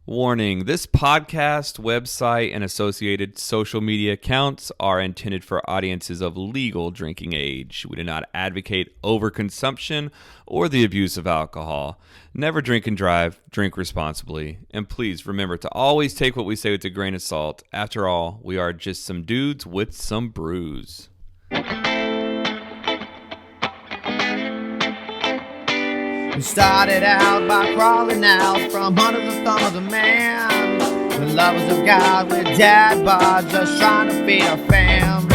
Warning, this podcast, website, and associated social media accounts are intended for audiences of legal drinking age. We do not advocate overconsumption or the abuse of alcohol. Never drink and drive, drink responsibly. And please remember to always take what we say with a grain of salt. After all, we are just some dudes with some brews. We started out by crawling out from under the thumb of the man. The lovers of God with dad bods, just trying to feed our fam.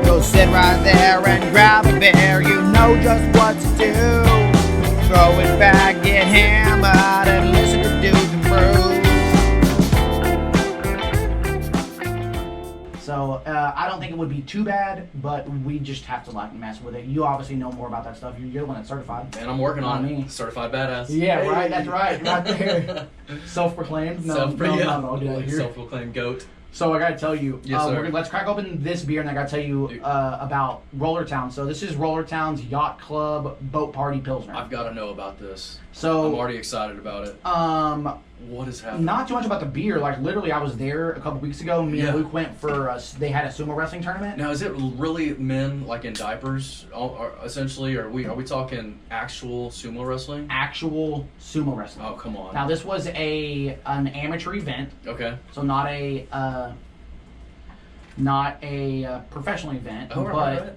Go sit right there and grab a beer, you know just what to do. Throw it back, get hammered, and listen to dudes and brews. So, I don't think it would be too bad, but we just have to like mess with it. You obviously know more about that stuff. You're the one that's certified. Man, I'm working on me. it. Certified badass. Yeah, hey. Right. That's right. Right there. Self-proclaimed. No, I'll get out of here. Self-proclaimed goat. So I gotta tell you, yes, let's crack open this beer, and I gotta tell you about Rollertown. So this is Rollertown's Yacht Club Boat Party Pilsner. I've got to know about this. So I'm already excited about it. What is happening? Not too much about the beer. Like literally, I was there a couple weeks ago. Me and Luke went for they had a sumo wrestling tournament. Now, is it really men like in diapers? Essentially, are we talking actual sumo wrestling? Actual sumo wrestling. Oh, come on. Now this was an amateur event. Okay. So not a professional event, but right.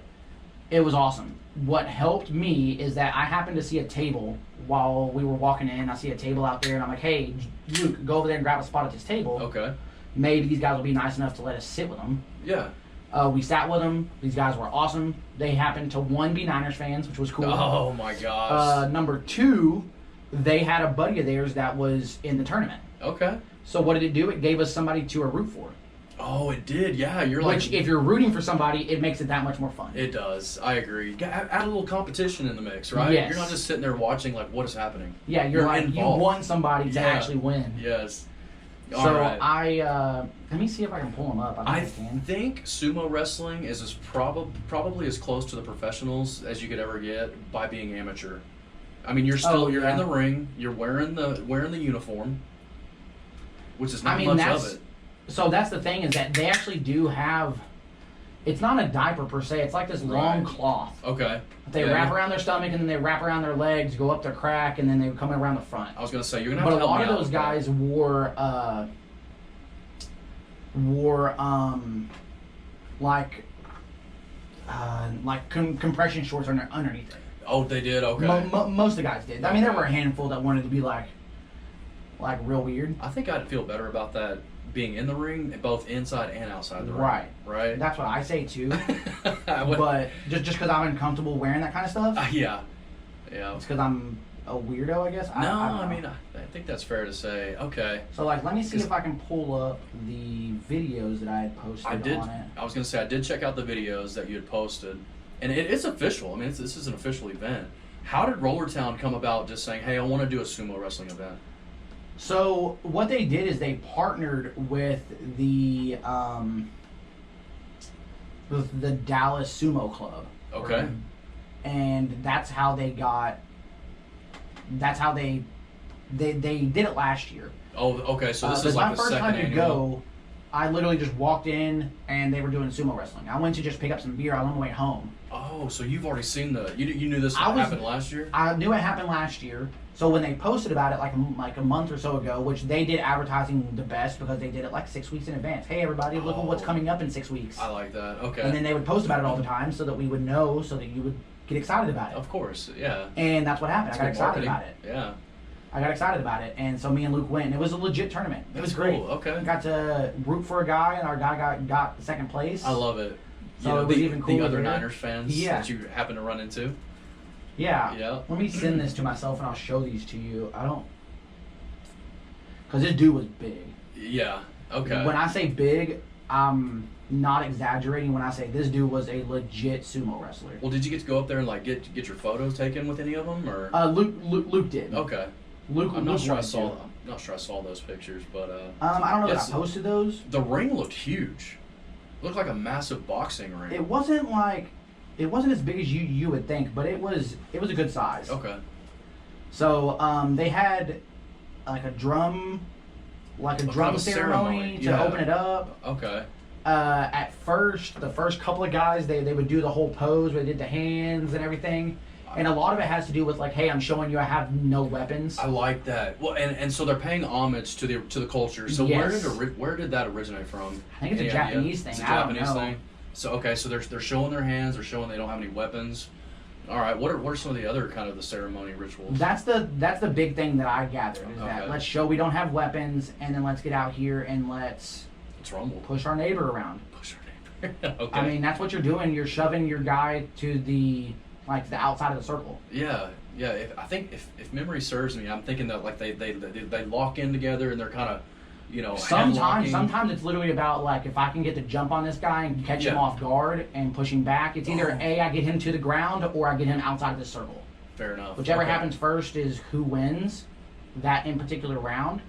It was awesome. What helped me is that I happened to see a table while we were walking in. I see a table out there, and I'm like, hey, Luke, go over there and grab a spot at this table. Okay. Maybe these guys will be nice enough to let us sit with them. Yeah. We sat with them. These guys were awesome. They happened to, one, be Niners fans, which was cool. Oh, my gosh. Number two, they had a buddy of theirs that was in the tournament. Okay. So what did it do? It gave us somebody to root for. Oh, it did. Yeah, Which, if you're rooting for somebody, it makes it that much more fun. It does. I agree. Add a little competition in the mix, right? Yes. You're not just sitting there watching, like, what is happening. Yeah, you're like, involved. You want somebody to actually win. Yes. So let me see if I can pull them up. I think sumo wrestling is probably as close to the professionals as you could ever get by being amateur. I mean, you're in the ring, you're wearing the uniform, which is not much of it. So that's the thing, is that they actually do have, it's not a diaper per se, it's like this long cloth. Okay. They wrap around their stomach, and then they wrap around their legs, go up their crack, and then they come around the front. I was going to say, you're going to have to help me out. But a lot of those guys wore compression shorts underneath it. Oh, they did? Okay. Most of the guys did. I mean, there were a handful that wanted to be like real weird. I think I'd feel better about that being in the ring, both inside and outside the ring. Right. That's what I say too. But just because I'm uncomfortable wearing that kind of stuff. Yeah. It's because I'm a weirdo, I guess. I mean, I think that's fair to say. Okay. So let me see if I can pull up the videos that I had posted on it. I was gonna say I did check out the videos that you had posted, and it's official. I mean, this is an official event. How did Rollertown come about just saying, hey, I want to do a sumo wrestling event? So what they did is they partnered with the Dallas Sumo Club. Okay. And that's how they got. That's how they did it last year. Oh, okay. So this is like the second annual. My first time to go, I literally just walked in and they were doing sumo wrestling. I went to just pick up some beer on my way home. Oh, so you've already seen you knew this happened last year? I knew it happened last year. So when they posted about it like a month or so ago, which they did advertising the best because they did it like 6 weeks in advance. Hey everybody, look at what's coming up in 6 weeks. I like that. Okay. And then they would post about it all the time so that we would know, so that you would get excited about it. Of course, yeah. And that's what happened. I got excited about it. Yeah. I got excited about it, and so me and Luke went, and it was a legit tournament. It was great. Cool. Okay. We got to root for a guy, and our guy got the second place. I love it. So it was even cooler. The other Niners fans that you happen to run into. Yeah. Let me send this to myself, and I'll show these to you. Because this dude was big. Yeah. Okay. When I say big, I'm not exaggerating when I say this dude was a legit sumo wrestler. Well, did you get to go up there and get your photos taken with any of them, or? Luke did. Okay. I'm not sure I saw those pictures, but I don't know if I posted those. The ring looked huge. It looked like a massive boxing ring. It wasn't as big as you would think, but it was a good size. Okay. So they had like a drum like a drum ceremony to open it up. Okay. At first, the first couple of guys, they would do the whole pose where they did the hands and everything. And a lot of it has to do with like, hey, I'm showing you I have no weapons. I like that. Well, and so they're paying homage to the culture. So Yes. where did that originate from? I think it's a Japanese thing. It's a I don't Japanese know. thing. So okay, so they're showing their hands. They're showing they don't have any weapons. All right. What are some of the other kind of the ceremony rituals? That's the big thing that I gathered is that let's show we don't have weapons, and then let's get out here and let's rumble. push our neighbor around. Push our neighbor. Okay. I mean, that's what you're doing. You're shoving your guy to the outside of the circle. Yeah. I think if memory serves me, I'm thinking that like they lock in together and they're kind of, Sometimes it's literally about like if I can get the jump on this guy and catch him off guard and push him back. It's either I get him to the ground or I get him outside of the circle. Fair enough. Whichever happens first is who wins that in particular round.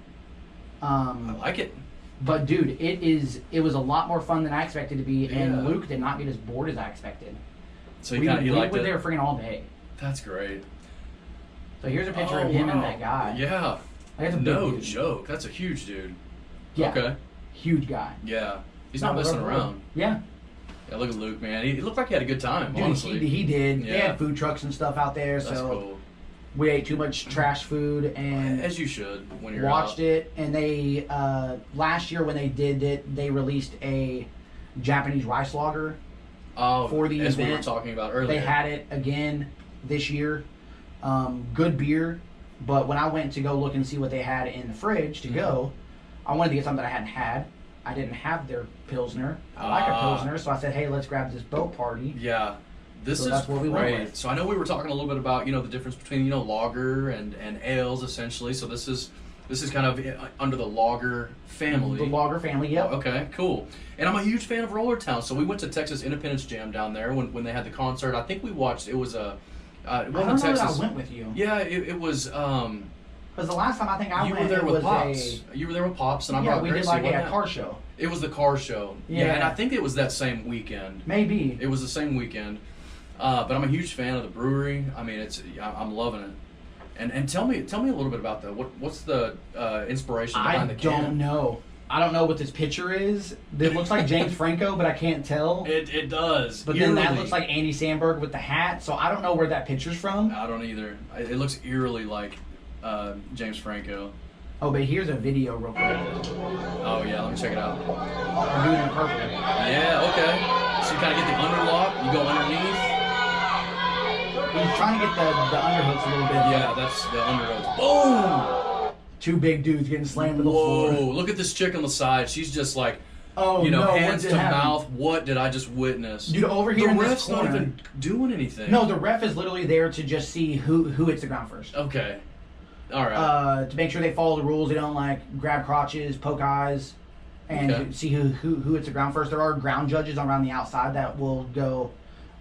I like it. But dude, it was a lot more fun than I expected to be, Yeah. and Luke did not get as bored as I expected. So we liked were it. there freaking all day. That's great. So here's a picture of him and that guy. Yeah. That's a big No dude. joke. That's a huge dude. Yeah. Okay. Huge guy. Yeah. He's not messing around. Yeah. Yeah, look at Luke, man. He looked like he had a good time, Dude, honestly. he did. They Yeah. had food trucks and stuff out there, That's so cool. we ate too much trash food and As you should when you're watched out. it. And they last year when they did it, they released a Japanese rice lager. Oh, for the as we were event. talking about earlier. They had it again this year. Good beer, but when I went to go look and see what they had in the fridge to go, I wanted to get something that I hadn't had. I didn't have their Pilsner. I like a Pilsner, so I said, hey, let's grab this Boat Party. Yeah. This So is that's what we went great. with. So I know we were talking a little bit about, the difference between, lager and ales essentially. So this is kind of under the lager family. The lager family, yep. Okay, cool. And I'm a huge fan of Rollertown. So we went to Texas Independence Jam down there when they had the concert. I think we watched. It was a. I don't know Texas. that I went with you. Yeah, it was. Because the last time I think I You went, were there it with was Pops. You were there with Pops, and I yeah, brought we Gracie, did like wasn't a it? car show. It was the car show. Yeah. And I think it was that same weekend. Maybe. It was the same weekend. But I'm a huge fan of the brewery. I mean, I'm loving it. And tell me a little bit about what's the inspiration behind the can? I don't know. I don't know what this picture is. It looks like James Franco, but I can't tell. It does. But then that looks like Andy Samberg with the hat, so I don't know where that picture's from. I don't either. It looks eerily like James Franco. Oh, but here's a video real quick. Oh yeah, let me check it out. I'm doing it in purple. Yeah, okay. So you kind of get the underlock, you go underneath. He's trying to get the underhooks a little bit. Yeah, that's the underhooks. Boom! Two big dudes getting slammed to the Whoa! floor. Look at this chick on the side. She's just like, Oh no! hands what to did happen? mouth. What did I just witness? Dude, over The here in this ref's not corner. even doing anything. No, the ref is literally there to just see who hits the ground first. Okay. All right. To make sure they follow the rules. They don't like grab crotches, poke eyes, and Okay. see who hits the ground first. There are ground judges around the outside that will go,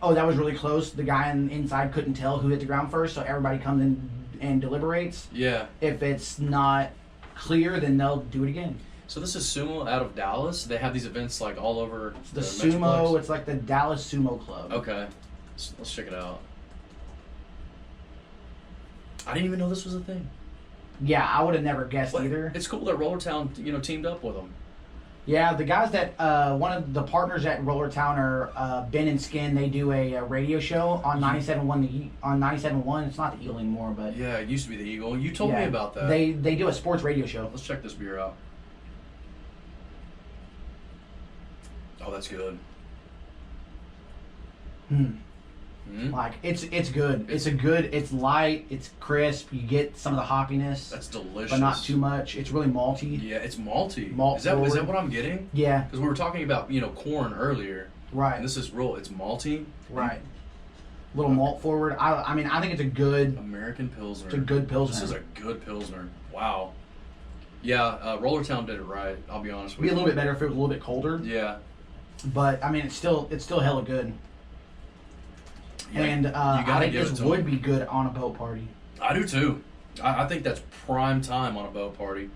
oh, that was really close. The guy inside couldn't tell who hit the ground first, so everybody comes in and deliberates. Yeah. If it's not clear, then they'll do it again. So this is Sumo out of Dallas. They have these events like all over The Metroplex. sumo, it's like the Dallas Sumo Club. Okay. So let's check it out. I didn't even know this was a thing. Yeah, I would have never guessed But either. it's cool that Rollertown, teamed up with them. Yeah, the guys that one of the partners at Rollertown are Ben and Skin. They do a radio show on 97.1. On 97.1, it's not the Eagle anymore, but Yeah, it used to be the Eagle. You told me about that. They do a sports radio show. Let's check this beer out. Oh, that's good. Like it's good. It's light. It's crisp. You get some of the hoppiness, That's delicious. but not too much. It's really malty. Yeah, it's malty. Malt is that forward. what I'm getting? Yeah, Because we were talking about corn earlier, right, and this is real. It's malty. right. Little malt forward. I mean, I think it's a good. American Pilsner. It's a good Pilsner. This is a good Pilsner. Wow. Yeah, Rollertown did it right. I'll be honest It'd with be a you. little bit better if it was a little bit colder. Yeah. But I mean, it's still hella good. Yeah, And you I gotta think give this it to would them. be good on a boat party. I do too. I think that's prime time on a boat party.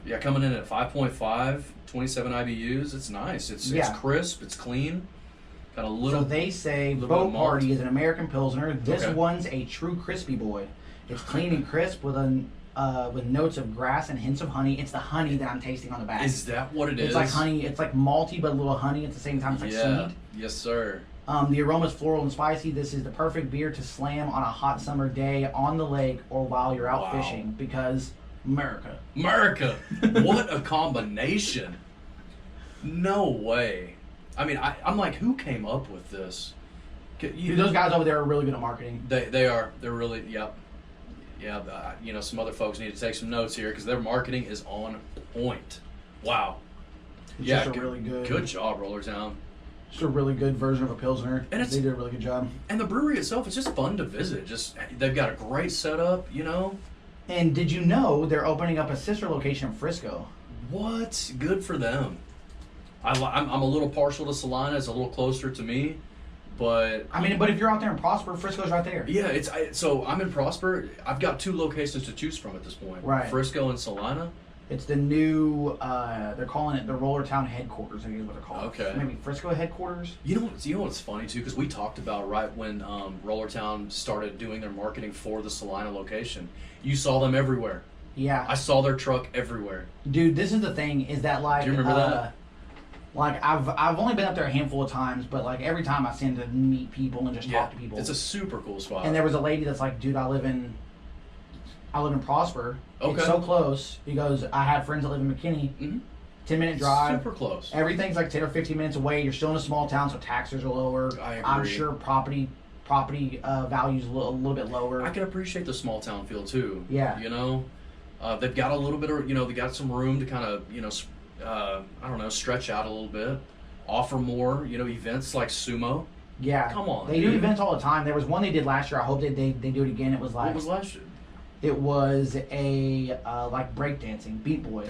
Yeah, coming in at 5.5, 27 IBUs. It's nice. It's crisp. It's clean. Got a little. So they say little bit of Boat malt. Party is an American Pilsner. This Okay. one's a true crispy boy. It's clean and crisp with a with notes of grass and hints of honey. It's the honey that I'm tasting on the back. Is that what it is? It's like honey. It's like malty, but a little honey at the same time. It's like sweet. Yes, sir. The aroma's floral and spicy. This is the perfect beer to slam on a hot summer day on the lake or while you're out fishing, because America. What a combination. No way. I mean, I'm like, who came up with this? Dude, those guys over there are really good at marketing. They are. They're really, yep. Yeah, some other folks need to take some notes here because their marketing is on point. Wow. It's just a really good. Good job, Rollertown. Just a really good version of a Pilsner. And they did a really good job. And the brewery itself is just fun to visit. They've got a great setup, And did you know they're opening up a sister location in Frisco? What? Good for them. I'm a little partial to Salina. It's a little closer to me. But but if you're out there in Prosper, Frisco's right there. Yeah, so I'm in Prosper. I've got 2 locations to choose from at this point. Right. Frisco and Salina. It's the new. They're calling it the Rollertown headquarters. I think is what they're calling. Okay. It. Maybe Frisco headquarters. You know what's funny too, because we talked about right when Rollertown started doing their marketing for the Salina location. You saw them everywhere. Yeah. I saw their truck everywhere. Dude, this is the thing. Is that like? Do you remember that? Like I've only been up there a handful of times, but like every time I seem to meet people and just talk to people. It's a super cool spot. And there was a lady that's like, dude, I live in Prosper. Okay. It's so close. He goes, I have friends that live in McKinney. Mm-hmm. 10-minute drive. Super close. Everything's like 10 or 15 minutes away. You're still in a small town, so taxes are lower. I agree. I'm sure property values a little bit lower. I can appreciate the small town feel too. Yeah. They've got a little bit of, they got some room to kind of, stretch out a little bit, offer more, events like sumo. Yeah. Come on. They do events all the time. There was one they did last year. I hope they do it again. It was like. What was last year? It was a like breakdancing,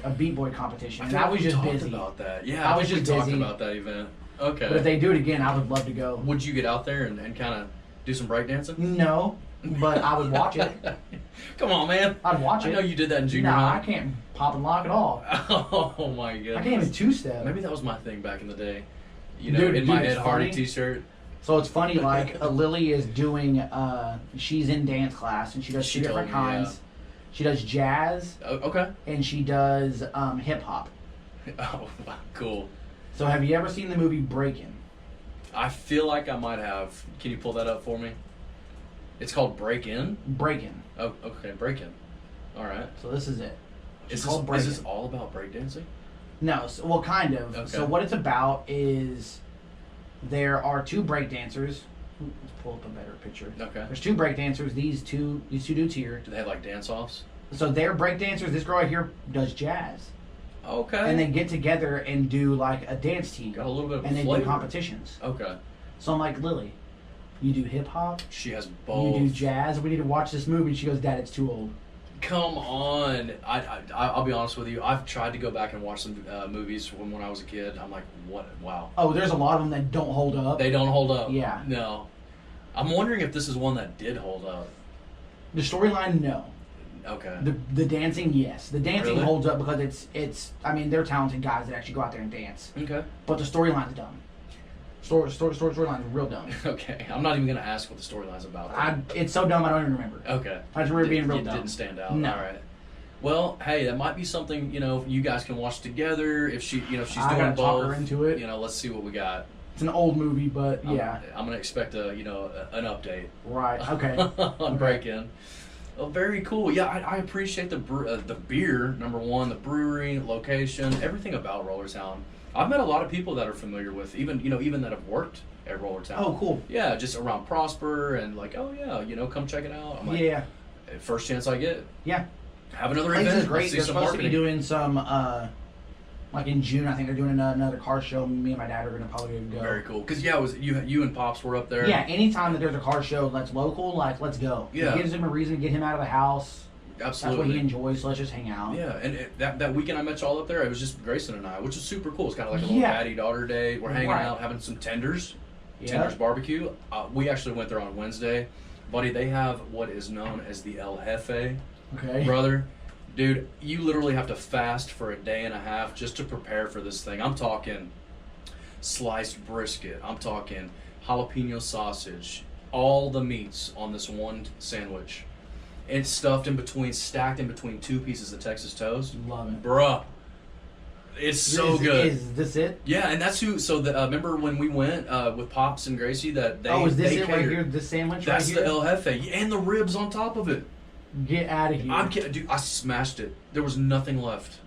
a beat boy competition. And I was just busy. About that. Yeah, I was just busy. Talked about that event. Okay. But if they do it again, I would love to go. Would you get out there and kind of do some breakdancing? No, but I would watch it. Come on, man. I'd watch it. I know you did that in junior high. I can't pop and lock at all. Oh my goodness. I can't even two-step. Maybe that was my thing back in the day. Dude, in my Ed Hardy t-shirt. So it's funny, like Lily is doing. She's in dance class and she does 2 different kinds. Yeah. She does jazz. Okay. And she does hip hop. Oh, cool. So have you ever seen the movie Breakin'? I feel like I might have. Can you pull that up for me? It's called Break-In? Breakin'. Oh, okay, Break-In. All right. So this is it. Is this all about breakdancing? No, well, kind of. Okay. So what it's about is there are 2 breakdancers. Let's pull up a better picture. Okay. There's 2 breakdancers. These two dudes here. Do they have like dance-offs? So they're breakdancers. This girl right here does jazz. Okay. And they get together and do like a dance team. Got a little bit of and flavor. they do competitions. Okay. So I'm like, Lily, you do hip hop. She has both. You do jazz. We need to watch this movie. And she goes, Dad, it's too old. Come on. I'll be honest with you. I've tried to go back and watch some movies from when I was a kid. I'm like, what? Wow. Oh, there's a lot of them that don't hold up. They don't hold up. Yeah. No. I'm wondering if this is one that did hold up. The storyline, no. Okay. The dancing, yes. The dancing Really? holds up because it's. I mean, they're talented guys that actually go out there and dance. Okay. But the storyline's dumb. Storyline's real dumb. Okay. I'm not even gonna ask what the storyline's about. It's so dumb I don't even remember. Okay. I just remember being real dumb. It didn't stand out. No. All right. Well, hey, that might be something you guys can watch together. If she's doing both. I gotta talk her into it. Let's see what we got. It's an old movie, but yeah. I'm gonna expect an update. Right. Okay. On Break-In. Oh, very cool. Yeah, I appreciate the beer. Number one, the brewery, location, everything about Rollertown. I've met a lot of people that are familiar with, even that have worked at Rollertown. Oh, cool. Yeah, just around Prosper and like, oh yeah, come check it out. I'm like, yeah. First chance I get. Yeah. Have another event. event. Is great. They're supposed to be doing some, like in June. I think they're doing another car show. Me and my dad are gonna probably go. Very cool. Cause yeah, it was you and Pops were up there. Yeah. Anytime that there's a car show that's local, like let's go. Yeah. It gives him a reason to get him out of the house. Absolutely. That's what he enjoys, so let's just hang out. Yeah, and that weekend I met y'all up there, it was just Grayson and I, which is super cool. It's kind of like a little daddy-daughter day. We're hanging out, having some tenders, tenders barbecue. We actually went there on Wednesday. Buddy, they have what is known as the El Jefe. Okay. Brother, dude, you literally have to fast for a day and a half just to prepare for this thing. I'm talking sliced brisket. I'm talking jalapeno sausage. All the meats on this one sandwich. and stacked in between 2 pieces of Texas toast. Love it. Bruh. It's so good. Is this it? Yeah, and that's who. So remember when we went with Pops and Gracie that they. Is this they it catered. right here? The sandwich That's right here? the El Jefe and the ribs on top of it. Get out of here. I'm kidding, dude. I smashed it. There was nothing left.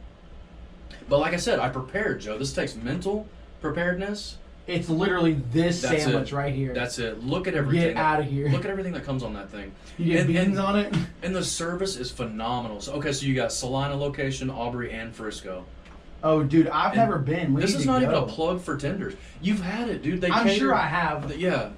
But like I said, I prepared, Joe. This takes mental preparedness. It's literally this That's sandwich it. right here. That's it. Look at everything. Get out of here. Look at everything that comes on that thing. You get beans on it? And the service is phenomenal. So you got Salina location, Aubrey, and Frisco. Oh, dude, I've never been. This is not even a plug for tenders. You've had it, dude. I'm sure I have. Yeah.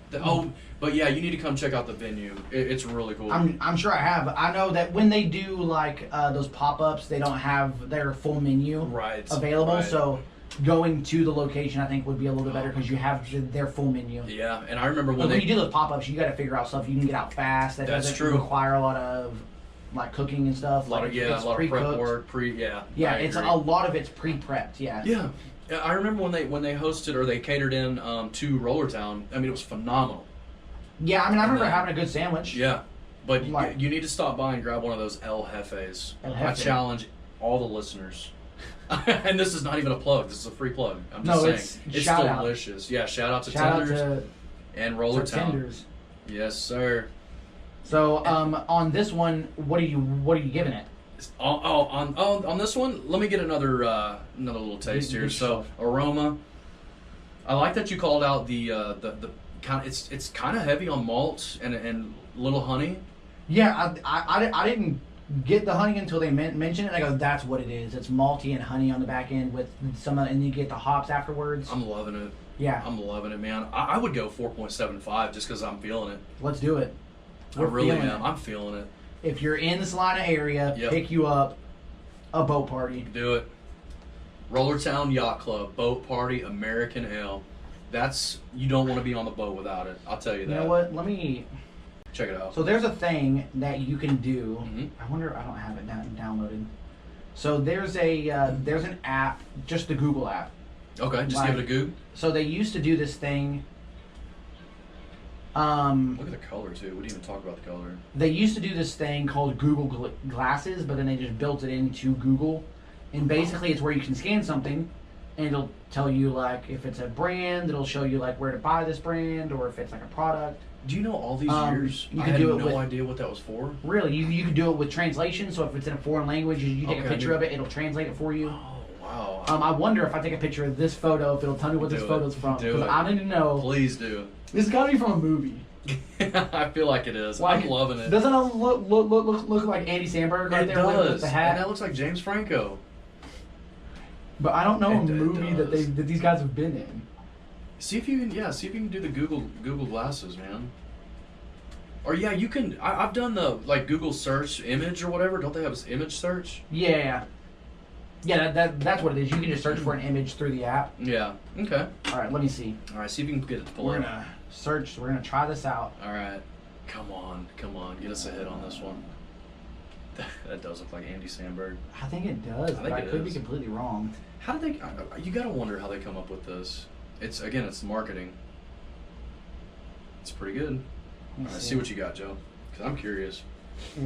But yeah, you need to come check out the venue. It's really cool. I'm sure I have. I know that when they do like those pop-ups, they don't have their full menu available. Right. So going to the location, I think, would be a little bit better because you have their full menu. Yeah, and I remember when you do those pop-ups, you got to figure out stuff you can get out fast. That That's doesn't true. require a lot of like cooking and stuff. A lot of prep work. Yeah, a lot of it's pre-prepped. Yeah. Yeah. I remember when they hosted or they catered in to Rollertown. I mean, it was phenomenal. Yeah, I mean, I remember having a good sandwich. Yeah, but you need to stop by and grab one of those El Jefes. I challenge all the listeners. And this is not even a plug. This is a free plug. I'm just saying. It's delicious. Yeah, shout out to Tenders and Rollertown. Tenders. Yes, sir. So, on this one, what are you giving it? On this one, let me get another little taste here. So, aroma. I like that you called out the kind. It's kind of heavy on malt and little honey. Yeah, I didn't get the honey until they mentioned it. And I go, that's what it is. It's malty and honey on the back end with and you get the hops afterwards. I'm loving it. Yeah, I'm loving it, man. I would go 4.75 just because I'm feeling it. Let's do it. I really am. I'm feeling it. If you're in the Salina area, pick you up a boat party. Do it. Rollertown Yacht Club, Boat Party, American Ale. You don't want to be on the boat without it. I'll tell you that. You know what? Let me check it out. So there's a thing that you can do. Mm-hmm. I wonder. I don't have it downloaded. So there's an app, just the Google app. Okay, just give it a Google. So they used to do this thing. Look at the color too. We didn't even talk about the color. They used to do this thing called Google Glasses, but then they just built it into Google, and basically it's where you can scan something, and it'll tell you like if it's a brand, it'll show you like where to buy this brand, or if it's like a product. Do you know all these years? I had no idea what that was for. Really, you could do it with translation. So if it's in a foreign language, you take a picture of it, it'll translate it for you. Oh wow! I wonder if I take a picture of this photo, if it'll tell me what this photo's from. Because I need to know. Please do. This has got to be from a movie. I feel like it is. Like, I'm loving it. Doesn't it look like Andy Samberg right there with the hat? And that looks like James Franco. But I don't know a movie that these guys have been in. See if you can do the Google Glasses, man. Or you can. I've done the Google search image or whatever. Don't they have this image search? Yeah. Yeah, that's what it is. You can just search for an image through the app. Yeah. Okay. All right, let me see. All right, see if you can get it to pull We're gonna search. We're gonna try this out. All right. Come on. Get us a hit on this one. That does look like Andy Samberg. I think it does, but I could be completely wrong. How do they? You gotta wonder how they come up with this. It's marketing. It's pretty good. All right, see what you got, Joe. Because I'm curious.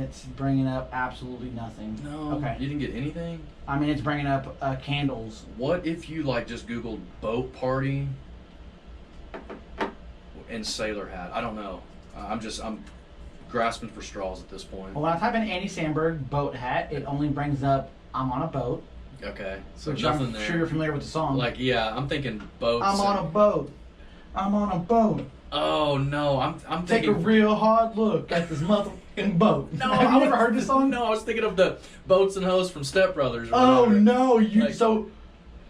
It's bringing up absolutely nothing. No. Okay. You didn't get anything? I mean, it's bringing up candles. What if you just Googled boat party and sailor hat? I don't know. I'm grasping for straws at this point. Well, when I type in Andy Samberg boat hat, it only brings up I'm on a boat. Okay. So which nothing I'm there. Sure you're familiar with the song. I'm thinking boats. I'm on a boat. I'm on a boat. Oh no, I'm thinking. Take a real hard look at this motherfucking boat. No, have you ever heard this song? No, I was thinking of the Boats and Hoes from Step Brothers. Oh no, so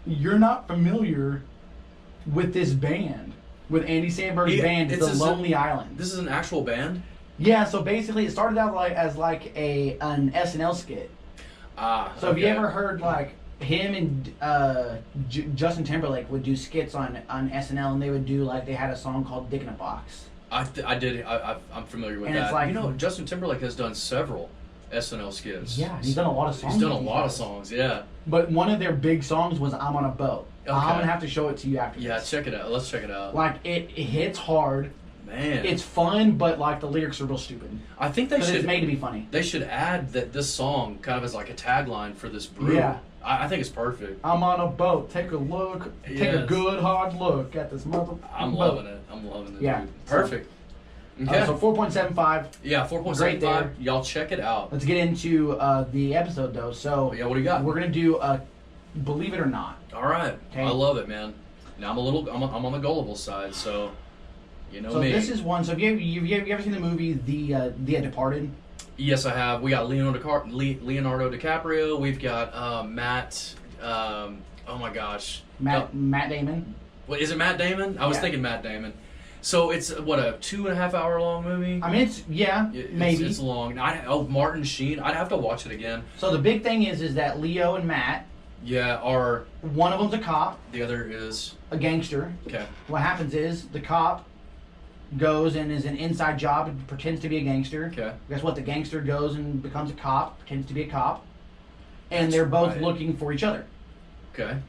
you're not familiar with this band, with Andy Samberg's band, The Lonely Island. This is an actual band. Yeah, so basically it started out as an SNL skit. So have you ever heard him and Justin Timberlake would do skits on SNL, and they would do they had a song called "Dick in a Box." I did. I'm familiar with and that. It's Justin Timberlake has done several SNL skits. Yeah, he's done a lot of songs. He's done a lot of songs. Yeah. But one of their big songs was "I'm on a Boat." Okay. I'm gonna have to show it to you after. Yeah, check it out. Let's check it out. It hits hard. man. It's fun, but like the lyrics are real stupid. I think they should. It's made to be funny. They should add this song kind of as like a tagline for this brew. Yeah. I think it's perfect. I'm on a boat. Take a look. Take a good hard look at this mother. I'm loving it. I'm loving it. Yeah. Dude. Perfect. Okay. So 4.75. Yeah, 4.75. Y'all check it out. Let's get into the episode though. So yeah, what do you got? We're gonna do Believe It or Not. All right. Okay. I love it, man. Now I'm on the gullible side, so you know me. So this is one. So have you ever seen the movie The Departed? Yes, I have. We got Leonardo DiCaprio. We've got Matt. Oh my gosh. Matt Damon. What is it? Matt Damon? I was thinking Matt Damon. So it's what, a 2.5 hour long movie? I mean, it's maybe it's long. Martin Sheen. I'd have to watch it again. So the big thing is that Leo and Matt. Yeah, are one of them's a cop. The other is a gangster. Okay. What happens is the cop goes and is an inside job and pretends to be a gangster. Okay. Guess what? The gangster goes and becomes a cop, pretends to be a cop, and they're both looking for each other. Okay. And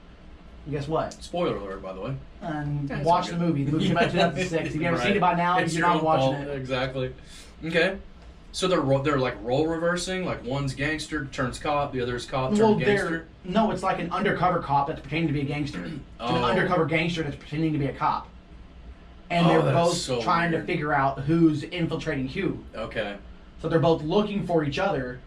guess what? Spoiler alert, by the way. And watch the movie. The movie came out in 2006. If you haven't seen it by now, you're not watching it. Exactly. Okay. So they're like role reversing. Like one's gangster turns cop, the other's cop turns gangster. No, it's like an undercover cop that's pretending to be a gangster. It's an undercover gangster that's pretending to be a cop. And they're both trying to figure out who's infiltrating who. Okay. So they're both looking for each other,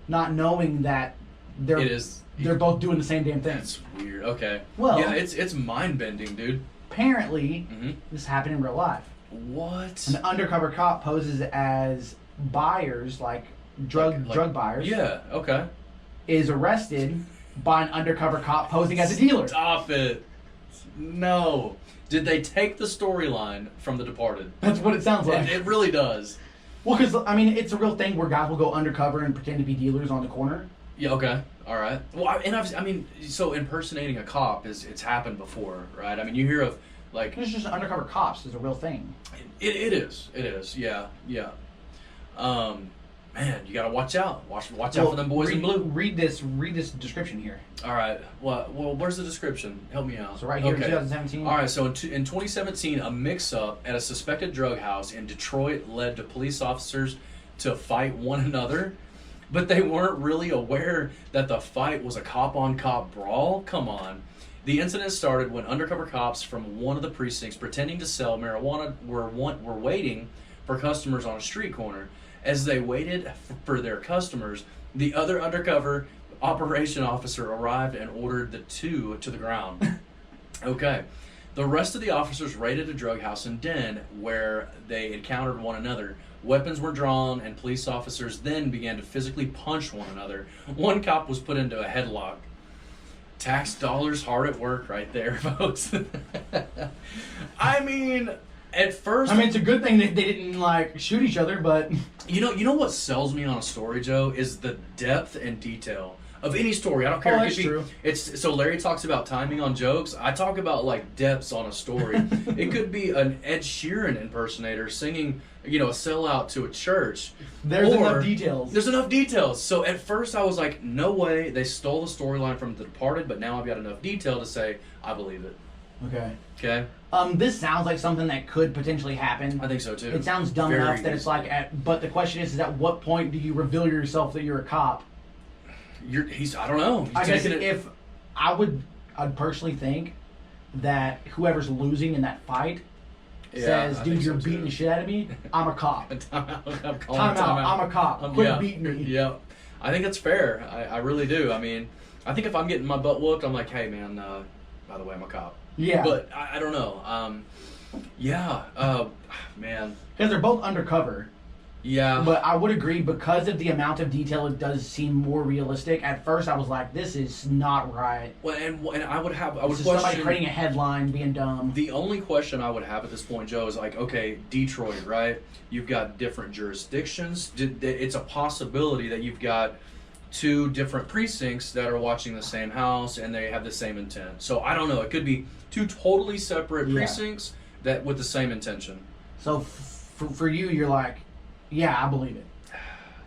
not knowing that they're both doing the same damn thing. That's weird. Okay. Well, yeah, it's mind bending, dude. Apparently, this happened in real life. What? An undercover cop poses as buyers, like drug buyers. Yeah. Okay. Is arrested by an undercover cop posing as a dealer. Stop it. No. Did they take the storyline from The Departed? That's what it sounds like. It really does. Well, because, I mean, it's a real thing where guys will go undercover and pretend to be dealers on the corner. Yeah, okay. All right. Well, so impersonating a cop it's happened before, right? I mean, you hear of, like... It's just undercover cops is a real thing. It is. It is. Yeah. Yeah. Man, you gotta watch out. Watch out for them boys in blue. Read this description here. All right. Well, where's the description? Help me out. So right here in 2017. All right. So in 2017, a mix-up at a suspected drug house in Detroit led to police officers to fight one another, but they weren't really aware that the fight was a cop-on-cop brawl. Come on. The incident started when undercover cops from one of the precincts pretending to sell marijuana were waiting for customers on a street corner. As they waited for their customers, the other undercover operation officer arrived and ordered the two to the ground. Okay. The rest of the officers raided a drug house and den where they encountered one another. Weapons were drawn, and police officers then began to physically punch one another. One cop was put into a headlock. Tax dollars hard at work right there, folks. I mean... At first, I mean, it's a good thing that they didn't like shoot each other, but you know what sells me on a story, Joe, is the depth and detail of any story. I don't care. That's true. It's so Larry talks about timing on jokes. I talk about like depths on a story. It could be an Ed Sheeran impersonator singing, a sellout to a church. There's enough details. There's enough details. So at first I was like, no way, they stole the storyline from The Departed, but now I've got enough detail to say I believe it. Okay. This sounds like something that could potentially happen. I think so too. It sounds dumb enough that it's like, but the question is at what point do you reveal yourself that you're a cop? I don't know. I guess I'd personally think that whoever's losing in that fight says, dude, you're beating the shit out of me, I'm a cop. Time out. I'm a cop. Quit beating me. Yeah. I think it's fair. I really do. I mean, I think if I'm getting my butt whooped, I'm like, hey, man, by the way, I'm a cop. Yeah. But I don't know. Man. Because they're both undercover. Yeah. But I would agree, because of the amount of detail, it does seem more realistic. At first, I was like, this is not right. Well, and I would question somebody creating a headline, being dumb. The only question I would have at this point, Joe, is like, okay, Detroit, right? You've got different jurisdictions. It's a possibility that you've got two different precincts that are watching the same house and they have the same intent. So I don't know. It could be two totally separate precincts that with the same intention. So for you, you're like, yeah, I believe it.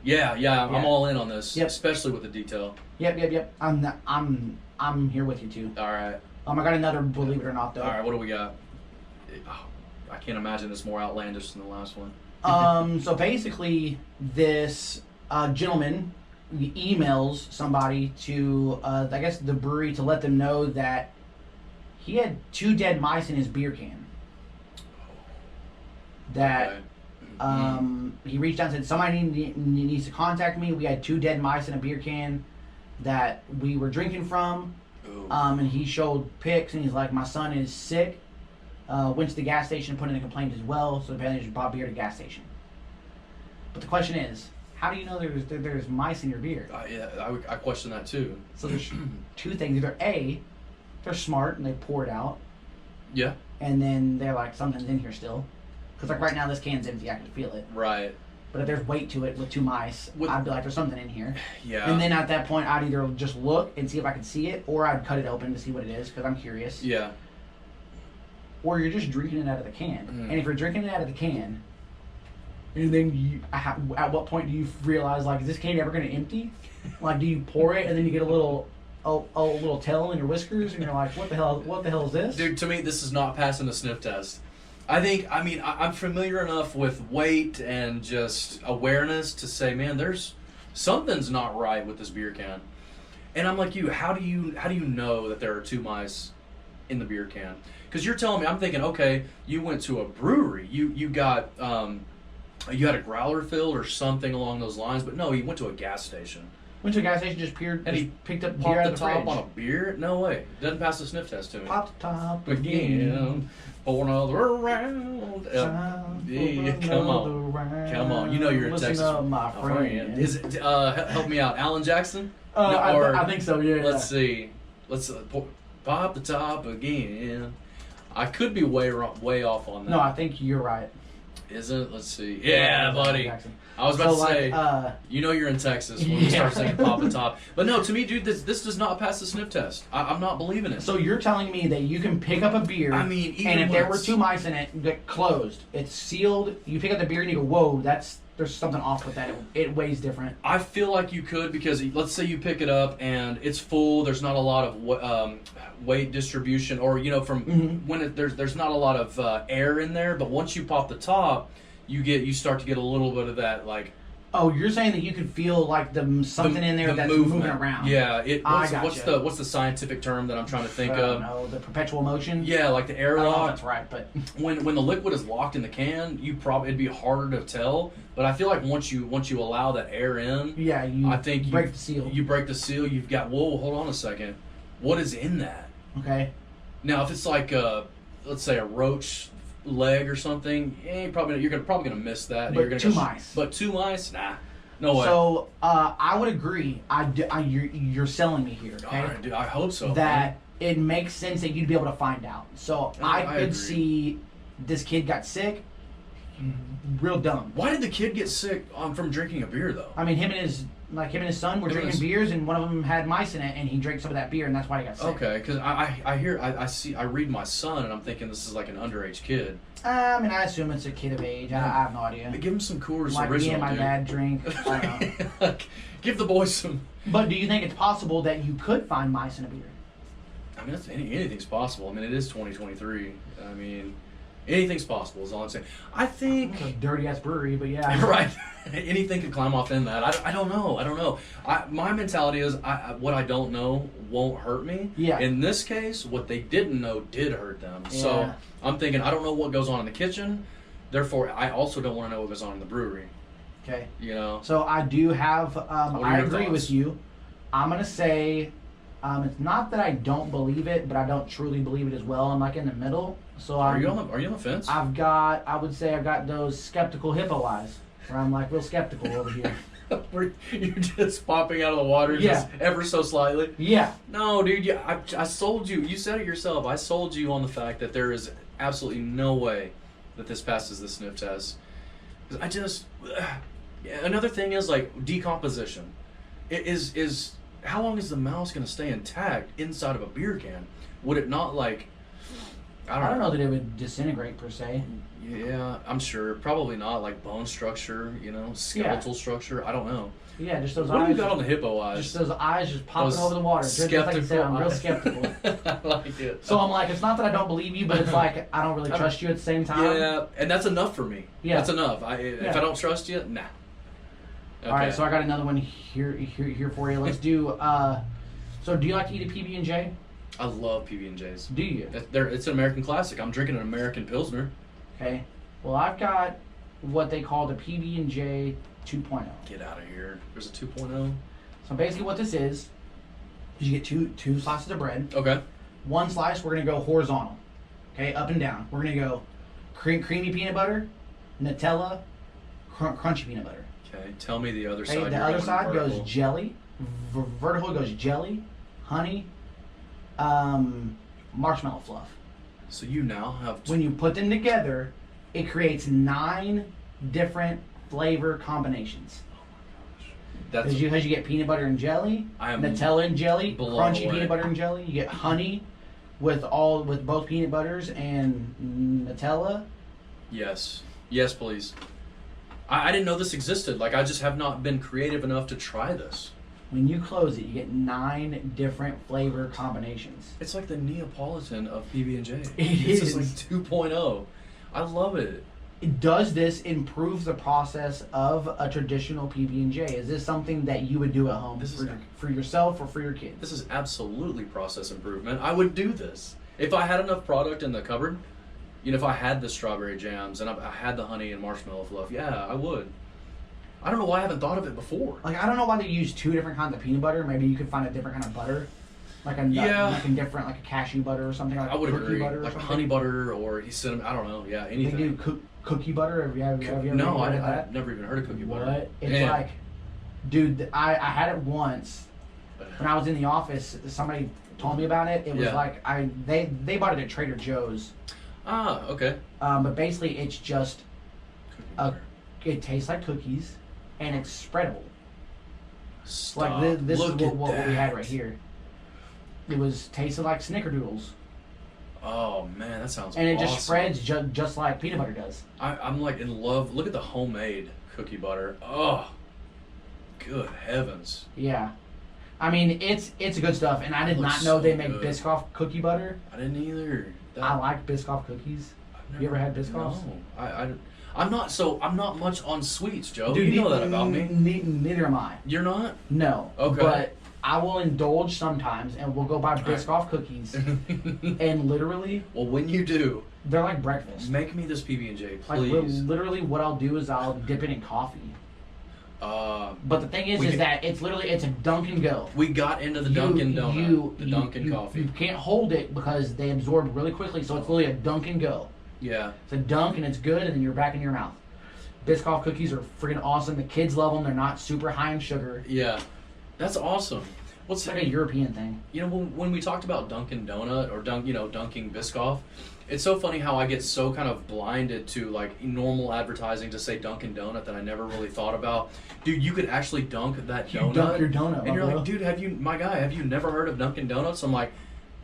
Yeah, I'm all in on this, especially with the detail. Yep. I'm here with you too. All right. I got another believe it or not though. All right, what do we got? I can't imagine it's more outlandish than the last one. So basically, this gentleman emails somebody to, I guess, the brewery to let them know that he had 2 dead mice in his beer can. That he reached out and said, somebody needs to contact me. We had 2 dead mice in a beer can that we were drinking from. And he showed pics, and he's like, my son is sick. Went to the gas station and put in a complaint as well, so apparently just bought beer at a gas station. But the question is, how do you know there's mice in your beer? I question that too. So there's 2 things. Either A, they're smart and they pour it out. Yeah. And then they're like, something's in here still. Because like right now this can's empty, I can feel it. Right. But if there's weight to it with 2 mice, I'd be like, there's something in here. Yeah. And then at that point, I'd either just look and see if I could see it, or I'd cut it open to see what it is, because I'm curious. Yeah. Or you're just drinking it out of the can. And if you're drinking it out of the can, and then at what point do you realize, like, is this can ever going to empty? Like, do you pour it and then you get a little tail in your whiskers, and you're like, what the hell is this? Dude, to me, this is not passing the sniff test. I'm familiar enough with weight and just awareness to say, man, there's something's not right with this beer can. And I'm like, how do you know that there are 2 mice in the beer can? Because you're telling me, I'm thinking, okay, you went to a brewery, you got you had a growler filled or something along those lines, but no, he went to a gas station. Went to a gas station, just picked up beer out of the top fridge. on a beer? No way. Doesn't pass the sniff test to me. Pop the top again. Pour another round. Come on. You know you're in Listen Texas. up, my friend. Is it? Help me out. Alan Jackson? I think so. Yeah. Let's see. Let's pop the top again. I could be way off on that. No, I think you're right. Is it? Let's see. Yeah, buddy. Jackson. I was about to say, you know you're in Texas when you start singing Pop and Top. But no, to me, dude, this does not pass the sniff test. I'm not believing it. So you're telling me that you can pick up a beer, I mean, even and if there were 2 mice in it, get closed, it's sealed, you pick up the beer and you go, whoa, there's something off with that. It weighs different. I feel like you could, because let's say you pick it up and it's full, there's not a lot of weight distribution, or, from when there's not a lot of air in there, but once you pop the top, you start to get a little bit of that, like... Oh, you're saying that you could feel like something in there that's moving around. Yeah. What's the scientific term that I'm trying to think of? No, the perpetual motion. Yeah, like the airlock. Oh, that's right. But when the liquid is locked in the can, it'd be harder to tell. But I feel like once you allow that air in, yeah, you break the seal. You break the seal. You've got, whoa, hold on a second. What is in that? Okay. Now, if it's like let's say a roach leg or something, you're probably gonna miss that. But you're 2 mice. But 2 mice, nah, no way. So I would agree. You're selling me here. Okay? All right, dude, I hope so. That it makes sense that you'd be able to find out. So I could agree. See this kid got sick. Real dumb. Why did the kid get sick from drinking a beer though? I mean, him and his son were drinking beers, and one of them had mice in it, and he drank some of that beer, and that's why he got sick. Okay, because I read my son, and I'm thinking this is like an underage kid. I mean, I assume it's a kid of age. I have no idea. Give him some Coors like Original, me and my dude. dad drink. I don't know. Give the boys some. But do you think it's possible that you could find mice in a beer? I mean, anything's possible. I mean, it is 2023. I mean, anything's possible is all I'm saying. I think... It's a dirty-ass brewery, but yeah. Right. Anything could climb off in that. I don't know. My mentality is what I don't know won't hurt me. Yeah. In this case, what they didn't know did hurt them. Yeah. So I'm thinking, I don't know what goes on in the kitchen. Therefore, I also don't want to know what goes on in the brewery. Okay. So I do have... I agree thoughts? with you. I'm going to say... it's not that I don't believe it, but I don't truly believe it as well. I'm like in the middle. So are you on the fence? I would say I've got those skeptical hippo eyes, where I'm like real skeptical over here. You're just popping out of the water just ever so slightly? Yeah. No, dude, I sold you. You said it yourself. I sold you on the fact that there is absolutely no way that this passes the sniff test. Another thing is like decomposition. It is how long is the mouse going to stay intact inside of a beer can? Would it not like... I don't know that it would disintegrate per se. Yeah, I'm sure. Probably not. Like bone structure, skeletal structure. I don't know. Yeah, just those what eyes. What do you got on the hippo eyes? Just those eyes just popping over the water. Just like you said, I'm real skeptical. I like it. So I'm like, it's not that I don't believe you, but it's like I don't really trust you at the same time. Yeah, and that's enough for me. Yeah. That's enough. If I don't trust you, nah. Okay. All right, so I got another one here for you. Let's do. So do you like to eat a PB&J? I love PB&Js. Do you? It's an American classic. I'm drinking an American Pilsner. Okay. Well, I've got what they call the PB&J 2.0. Get out of here. There's a 2.0. So basically what this is you get two slices of bread. Okay. One slice, we're going to go horizontal. Okay, up and down. We're going to go creamy peanut butter, Nutella, crunchy peanut butter. Okay, tell me the other Okay, side. the other side goes jelly. Vertical goes jelly, honey, marshmallow fluff. So you now have... When you put them together, it creates 9 different flavor combinations. Because you get peanut butter and jelly, Nutella and jelly, crunchy peanut butter and jelly. You get honey with both peanut butters and Nutella. Yes. Yes, please. I didn't know this existed. Like, I just have not been creative enough to try this. When you close it, you get 9 different flavor combinations. It's like the Neapolitan of PB&J. It's just like 2.0. I love it. Does this improve the process of a traditional PB&J? Is this something that you would do at home for yourself or for your kids? This is absolutely process improvement. I would do this. If I had enough product in the cupboard, if I had the strawberry jams and I had the honey and marshmallow fluff, yeah, I would. I don't know why I haven't thought of it before. Like, I don't know why they use 2 different kinds of peanut butter. Maybe you could find a different kind of butter. Like a different, like a cashew butter or something. Like I would agree. Butter or like something. honey butter or cinnamon. I don't know. Yeah, anything. They do cookie butter. Have you ever heard of that? I've never even heard of cookie butter. What? It's like, dude, I had it once when I was in the office. Somebody told me about it. It was like they bought it at Trader Joe's. Ah, okay. But basically, it's just it tastes like cookies, and it's spreadable. Stop. Like this Look is what at we had right here. It was tasted like snickerdoodles. Oh man, that sounds and it awesome. just spreads just like peanut butter does. I'm like in love. Look at the homemade cookie butter. Oh, good heavens. Yeah. I mean, it's good stuff, and I did not know they make Biscoff cookie butter. I didn't either. I like Biscoff cookies. You ever had Biscoffs? No, I'm not much on sweets, Joe. Dude, you know that about me. Neither am I. You're not? No. Okay. But I will indulge sometimes, and we'll go buy Biscoff cookies, and literally. Well, when you do, they're like breakfast. Make me this PB&J, please. Like literally, what I'll do is I'll dip it in coffee. But the thing is that it's a dunk and go. We got into the Dunkin' Donut, the Dunkin' coffee. You can't hold it because they absorb really quickly, so it's literally a dunk and go. Yeah. It's a dunk and it's good, and then you're back in your mouth. Biscoff cookies are freaking awesome. The kids love them. They're not super high in sugar. Yeah, that's awesome. It's like a European thing. When we talked about Dunkin' Donut or dunking Biscoff, it's so funny how I get so kind of blinded to like normal advertising to say Dunkin' Donut that I never really thought about. Dude, you could actually dunk that donut. Dunk your donut, and you're like, dude, have you never heard of Dunkin' Donuts? I'm like,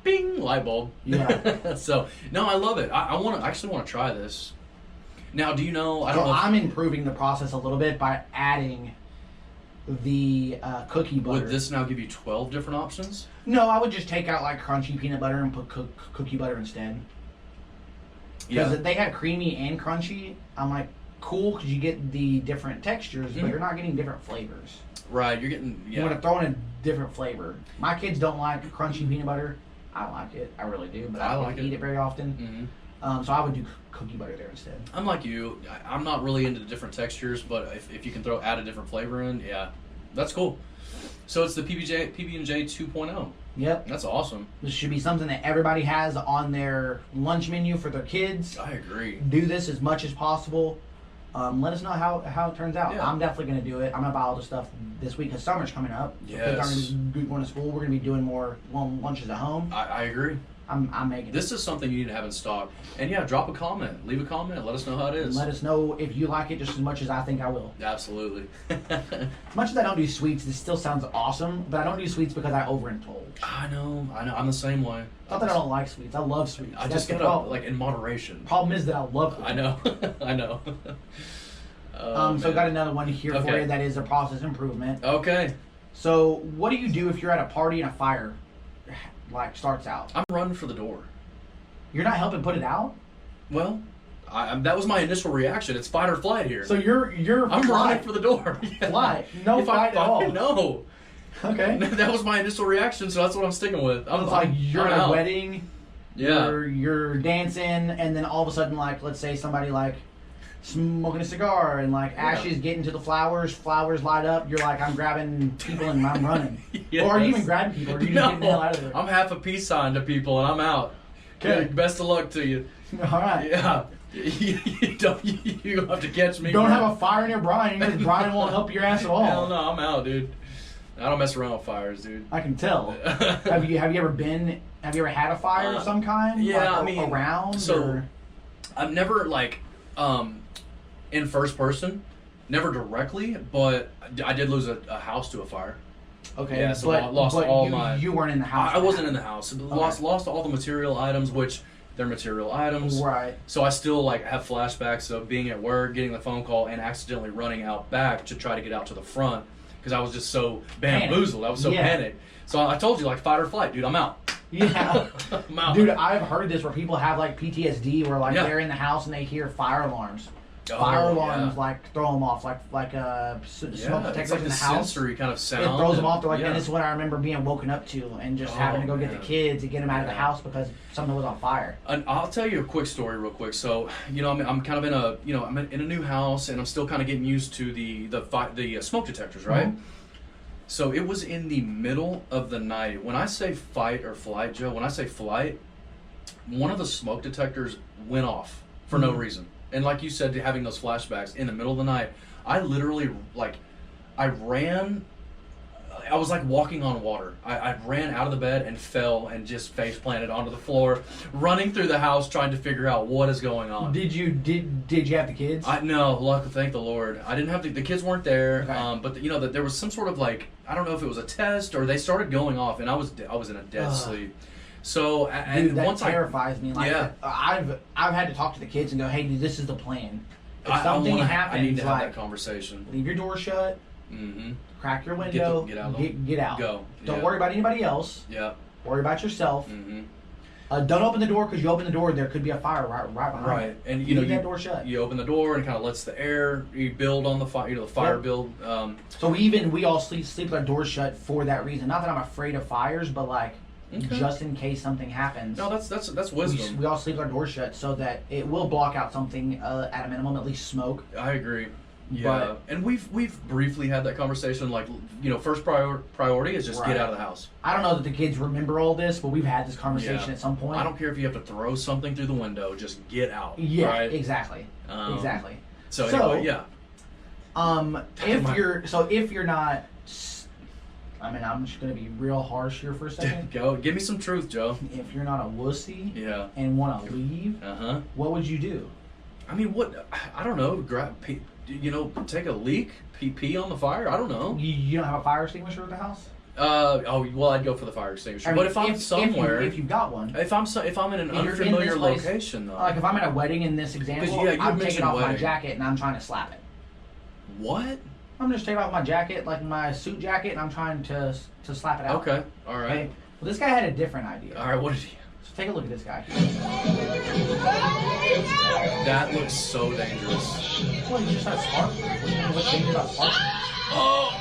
bing, light bulb. Yeah. So no, I love it. I actually want to try this. Now, do you know? I'm improving the process a little bit by adding the cookie butter. Would this now give you 12 different options? No, I would just take out like crunchy peanut butter and put cookie butter instead. Because they have creamy and crunchy. I'm like, cool, because you get the different textures, but you're not getting different flavors. Right, you're getting. Yeah. You want to throw in a different flavor. My kids don't like crunchy peanut butter. I like it. I really do, but I don't eat it very often. Mm-hmm. So I would do cookie butter there instead. I'm like you. I'm not really into the different textures, but if you can add a different flavor in, yeah, that's cool. So it's the PB&J 2.0. Yep. That's awesome. This should be something that everybody has on their lunch menu for their kids. I agree. Do this as much as possible. Let us know how it turns out. Yeah. I'm definitely going to do it. I'm going to buy all the stuff this week because summer's coming up. Yes. Kids aren't going to be going to school. We're going to be doing more lunches at home. I agree. I'm making This is something you need to have in stock. And yeah, drop a comment. Leave a comment. Let us know how it is. Let us know if you like it just as much as I think I will. Absolutely. As much as I don't do sweets, this still sounds awesome, but I don't do sweets because I overindulge. I know. I'm the same way. Not that I don't like sweets. I love sweets. I just gotta, like, in moderation. Problem is that I love them. I know. I know. So I got another one here for you that is a process improvement. Okay. So what do you do if you're at a party and a fire like starts out? I'm running for the door. You're not helping put it out? Well, that was my initial reaction. It's fight or flight here. So you're I'm running for the door. Yeah. Flight. No fight at all. No. Okay. That was my initial reaction, so that's what I'm sticking with. I'm like you're at a wedding. Yeah. You're dancing, and then all of a sudden, like, let's say somebody like smoking a cigar and like ashes get into the flowers light up, you're like, I'm grabbing people and I'm running. Yes. Or are you even grabbing people, or are you just getting the hell out of there? I'm half a peace sign to people and I'm out. Okay. Best of luck to you. Alright. Yeah. You don't have to catch me. Don't have a fire near Brian because Brian won't help your ass at all. Hell no, I'm out, dude. I don't mess around with fires, dude. I can tell. Have you ever had a fire of some kind? Yeah, like, I mean, around. So or? I've never in first person, never directly, but I did lose a house to a fire. Okay, yeah, so I lost all my. You weren't in the house. I wasn't in the house. Okay. Lost all the material items, which they're material items. Right. So I still like have flashbacks of being at work, getting the phone call, and accidentally running out back to try to get out to the front because I was just so bamboozled. I was so panicked. So I told you, like, fight or flight, dude. I'm out. Yeah. I'm out. Dude, I've heard this where people have like PTSD, where like they're in the house and they hear fire alarms. Fire alarms like throw them off, like smoke detectors like in the the house. Sensory kind of sound. It throws them off. They're like, and this is what I remember being woken up to, and just having to go get the kids to get them out of the house because something was on fire. And I'll tell you a quick story, real quick. So, I'm kind of in a, I'm in a new house, and I'm still kind of getting used to the smoke detectors, right? Mm-hmm. So it was in the middle of the night. When I say fight or flight, Joe, when I say flight, one of the smoke detectors went off for no reason. And like you said, having those flashbacks in the middle of the night, I literally, I ran, I was like walking on water. I ran out of the bed and fell and just face planted onto the floor, running through the house trying to figure out what is going on. Did you have the kids? No, luckily, thank the Lord. I didn't have the kids weren't there, okay. But that there was some sort of I don't know if it was a test or they started going off and I was in a dead sleep. So dude, that terrifies me. Like, I've had to talk to the kids and go, hey, dude, this is the plan. If something happens, I need to have that conversation. Leave your door shut. Mm-hmm. Crack your window. Get out. Go. Don't worry about anybody else. Yeah. Worry about yourself. Mm-hmm. Don't open the door because you open the door, there could be a fire right behind. Right, and leave that door shut. You open the door and it kind of lets the air build on the fire. The fire build. So we all sleep with our doors shut for that reason. Not that I'm afraid of fires, but just in case something happens. No, that's wisdom. We all sleep with our doors shut so that it will block out something at a minimum, at least smoke. I agree. Yeah, and we've briefly had that conversation. First priority is just get out of the house. I don't know that the kids remember all this, but we've had this conversation at some point. I don't care if you have to throw something through the window, just get out. Yeah, right? Exactly. Exactly. So anyway, if you're not, I mean, I'm just gonna be real harsh here for a second. Go, give me some truth, Joe. If you're not a wussy, and want to leave, what would you do? I mean, what? I don't know. Take a leak, pee on the fire. I don't know. You don't have a fire extinguisher at the house? I'd go for the fire extinguisher. I mean, but if I'm somewhere, if you've got one, if I'm in an unfamiliar location, though, like if I'm at a wedding in this example, I'm taking off my jacket and I'm trying to slap it. What? I'm just taking off my jacket, like my suit jacket, and I'm trying to slap it out. Okay, all right. Okay? Well, this guy had a different idea. All right, what did he? So take a look at this guy. That looks so dangerous. Well, you just have sparks. What's dangerous about sparks? Oh!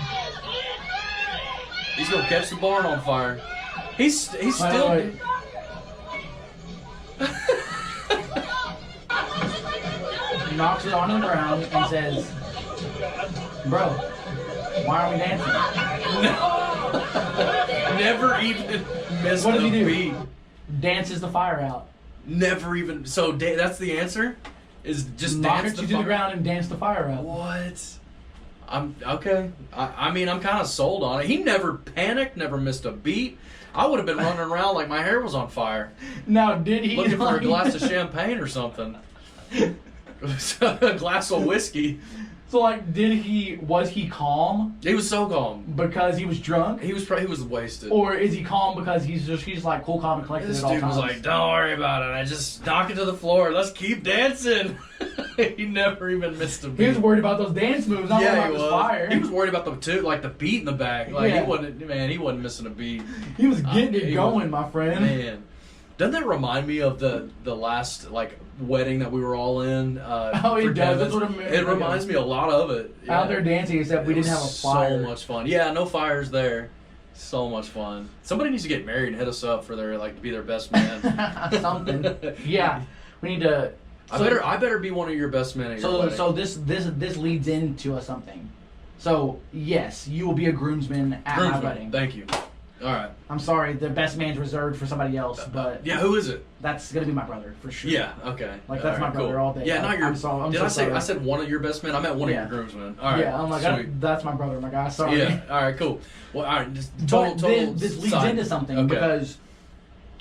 He's gonna catch the barn on fire. He's still. Wait. He knocks it onto the ground and says, "Bro, why are we dancing?" No. Never even missed what the did he do? beat. Dances the fire out. Never even. So that's the answer. Is just knock dance it to the ground and dance the fire out. What? I'm okay. I mean, I'm kind of sold on it. He never panicked, never missed a beat. I would have been running around like my hair was on fire. Now, did he looking for a glass of champagne or something? A glass of whiskey. So, like, was he calm? He was so calm. Because he was drunk? He was wasted. Or is he calm because he's like cool, calm, and collected This at all dude times? was like, don't worry about it. I just knock it to the floor. Let's keep dancing. He never even missed a beat. He was worried about those dance moves, not about his fire. He was worried about the beat in the back. Like, he wasn't missing a beat. He was getting it going, my friend. Man. Doesn't that remind me of the last wedding that we were all in? It does. That's what it reminds me a lot of it. Yeah. Out there dancing, except we didn't have a fire. So much fun. Yeah, no fires there. So much fun. Somebody needs to get married and hit us up for their to be their best man. Something. Yeah, we need to. I better be one of your best men at your wedding. So this leads into something. So yes, you will be a groomsman at my wedding. Thank you. All right. I'm sorry, the best man's reserved for somebody else, but yeah, who is it? That's gonna be my brother for sure. Yeah. Okay. That's my brother all day. Yeah, not your. I'm sorry. Did I say? I said one of your best men. I meant one of your groomsmen. All right. Yeah, I'm like that's my brother, my guy. Sorry. Yeah. All right. Cool. Well, all right. Just this leads into something because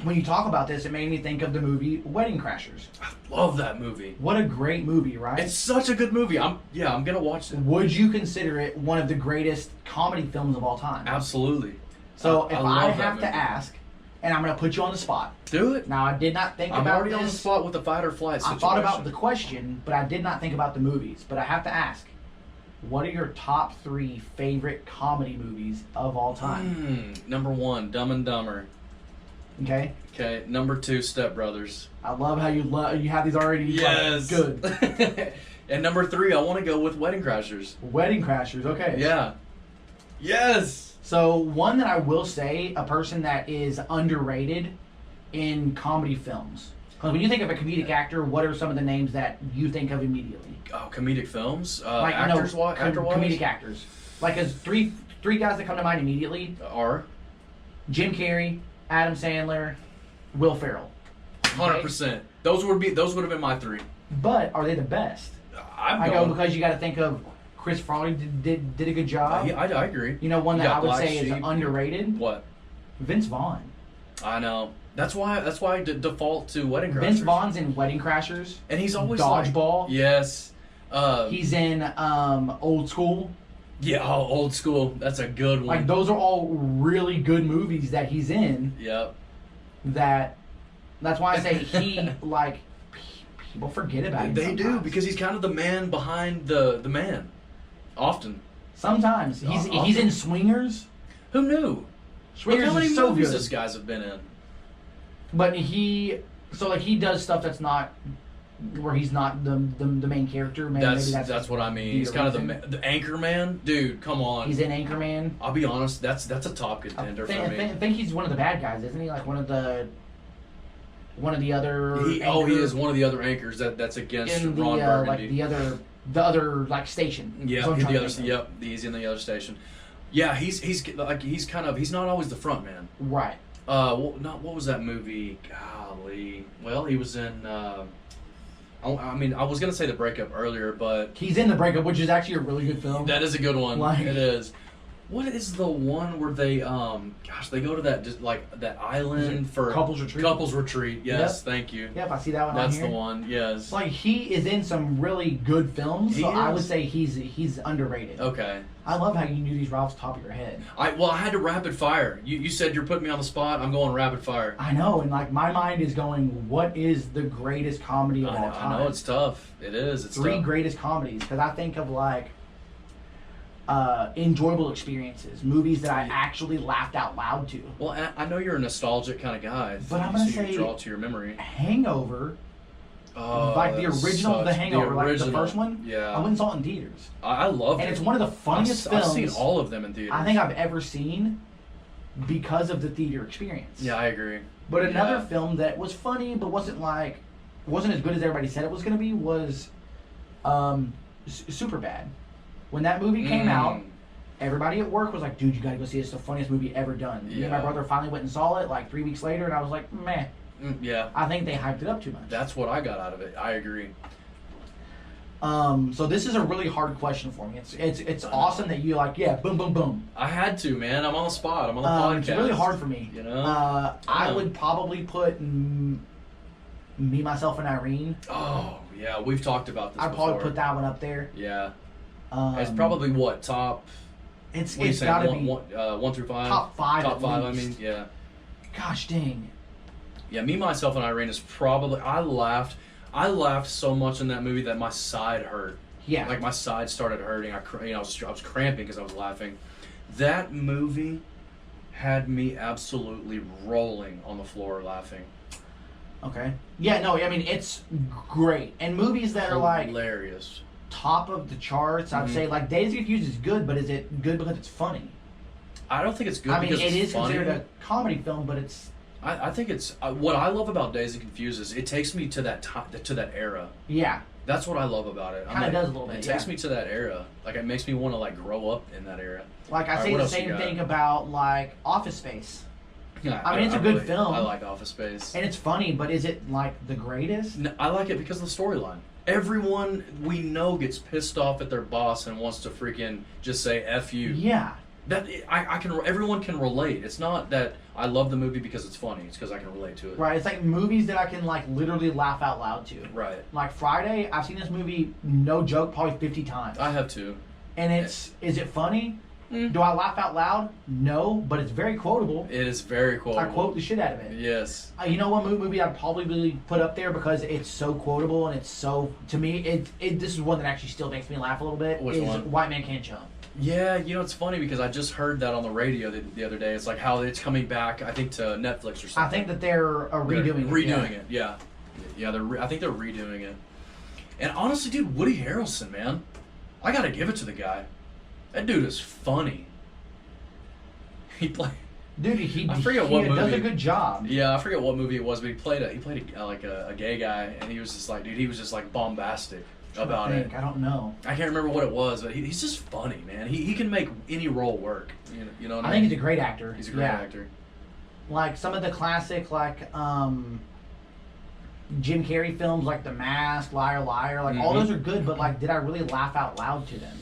when you talk about this, it made me think of the movie Wedding Crashers. I love that movie. What a great movie, right? It's such a good movie. I'm gonna watch it. Would you consider it one of the greatest comedy films of all time? Absolutely. So if I have to ask, and I'm going to put you on the spot. Do it. Now, I did not think about this. I'm already on the spot with the fight or flight situation. I thought about the question, but I did not think about the movies. But I have to ask, what are your top 3 favorite comedy movies of all time? Number 1, Dumb and Dumber. Okay. Okay. Number 2, Step Brothers. I love how you have these already. Yes. Good. And number 3, I want to go with Wedding Crashers. Wedding Crashers. Okay. Yeah. Yes. So one that I will say, a person that is underrated in comedy films. Because when you think of a comedic actor, what are some of the names that you think of immediately? Oh, comedic films? Actor-wise? Comedic actors. Like, as three guys that come to mind immediately are? Jim Carrey, Adam Sandler, Will Ferrell. 100%. Those would have been my 3. But are they the best? I go because you got to think of Chris Farley did a good job. I agree. You know, one that I would say is underrated. What? Vince Vaughn. I know. That's why I default to Wedding Crashers. Vince Vaughn's in Wedding Crashers. And he's always Dodgeball. Yes. He's in Old School. Yeah, Old School. That's a good one. Like, those are all really good movies that he's in. Yep. That's why I say he people forget about him. They do, because he's kind of the man behind the man. Often. Sometimes. He's in Swingers. Who knew? Swingers Look how many is so movies good. this guys have been in. But he does stuff that's not where he's not the main character. Maybe that's what I mean. He's kind of the anchor man. Dude, come on. He's in Anchorman. I'll be honest, that's a top contender for me. I think he's one of the bad guys, isn't he? Like one of the other. He is one of the other anchors that's against in the, Ron Burgundy. Like the other like station. Yeah, he's in the other station. Yeah, he's not always the front man. Right. What was that movie? Golly. Well, he was in. I was gonna say The Breakup earlier, but he's in The Breakup, which is actually a really good film. That is a good one. It is. What is the one where they they go to that island for couples retreat? Couples retreat. Yes, yep. Thank you. Yep, I see that one. That's on here. the one. Yes. Like, he is in some really good films, so I would say he's underrated. Okay. I love how you knew these right off the top of your head. I had to rapid fire. You said you're putting me on the spot. I'm going rapid fire. I know, and like my mind is going, what is the greatest comedy of all time? I know it's tough. It is. It's 3 tough. greatest comedies, because I think of like enjoyable experiences, movies that I actually laughed out loud to. Well, I know you're a nostalgic kind of guy, but I'm gonna say you draw to your memory. Hangover. Oh, like the original The Hangover, like the first one. Yeah. I went and saw it in theaters. I loved it. And it's one of the funniest films. I've seen all of them in theaters. I think I've ever seen because of the theater experience. Yeah, I agree. But another film that was funny but wasn't as good as everybody said it was going to be was Superbad. When that movie came out, everybody at work was like, dude, you got to go see it. It's the funniest movie ever done. Me and my brother finally went and saw it like 3 weeks later, and I was like, meh. Yeah. I think they hyped it up too much. That's what I got out of it. I agree. So this is a really hard question for me. It's awesome that you like, yeah, boom, boom, boom. I had to, man. I'm on the spot. I'm on the podcast. It's really hard for me. You know? I would probably put Me, Myself, and Irene. Oh, yeah. We've talked about this I'd before. probably put that one up there. Yeah. It's probably what, top... It's got gotta be 1 through 5? top 5 Top at 5, least. I mean, yeah. Gosh dang. Yeah, Me, Myself, and Irene is probably... I laughed so much in that movie that my side hurt. Yeah. Like, my side started hurting. I was cramping because I was laughing. That movie had me absolutely rolling on the floor laughing. Okay. Yeah, no, I mean, it's great. And movies that are like hilarious, top of the charts, I'd say, like, Dazed and Confused is good, but is it good because it's funny? I don't think it's good I mean, because it it's is funny. considered a comedy film, but it's... I think it's... what I love about Dazed and Confused is it takes me to that to that era. Yeah. That's what I love about it. Kind of does a little bit, It takes me to that era. Like, it makes me want to, like, grow up in that era. Like, I say the same thing about, like, Office Space. Yeah, I mean, it's a good film. I like Office Space. And it's funny, but is it, like, the greatest? No, I like it because of the storyline. Everyone we know gets pissed off at their boss and wants to freaking just say F you. Yeah. That I can. Everyone can relate. It's not that I love the movie because it's funny. It's because I can relate to it. Right. It's like movies that I can, like, literally laugh out loud to. Right. Like, Friday, I've seen this movie, no joke, probably 50 times. I have too. And is it funny? Do I laugh out loud? No, but it's very quotable. It is very quotable. I quote the shit out of it. Yes. You know what movie I'd probably put up there because it's so quotable and it's so, to me, this is one that actually still makes me laugh a little bit. Which one? White Man Can't Jump. Yeah, you know, it's funny because I just heard that on the radio the other day. It's like how it's coming back, I think, to Netflix or something. I think that they're redoing it. Redoing it, yeah. Yeah, I think they're redoing it. And honestly, dude, Woody Harrelson, man. I gotta give it to the guy. That dude is funny. He played... Dude, he what movie. does a good job. Yeah, I forget what movie it was, but he played a gay guy, and he was just like, dude, he was just like bombastic about it. I don't know. I can't remember what it was, but he's just funny, man. He can make any role work. You know what I mean? think he's a great actor. He's a great actor. Like some of the classic, like Jim Carrey films, like The Mask, Liar Liar, like all those are good, but like, did I really laugh out loud to them?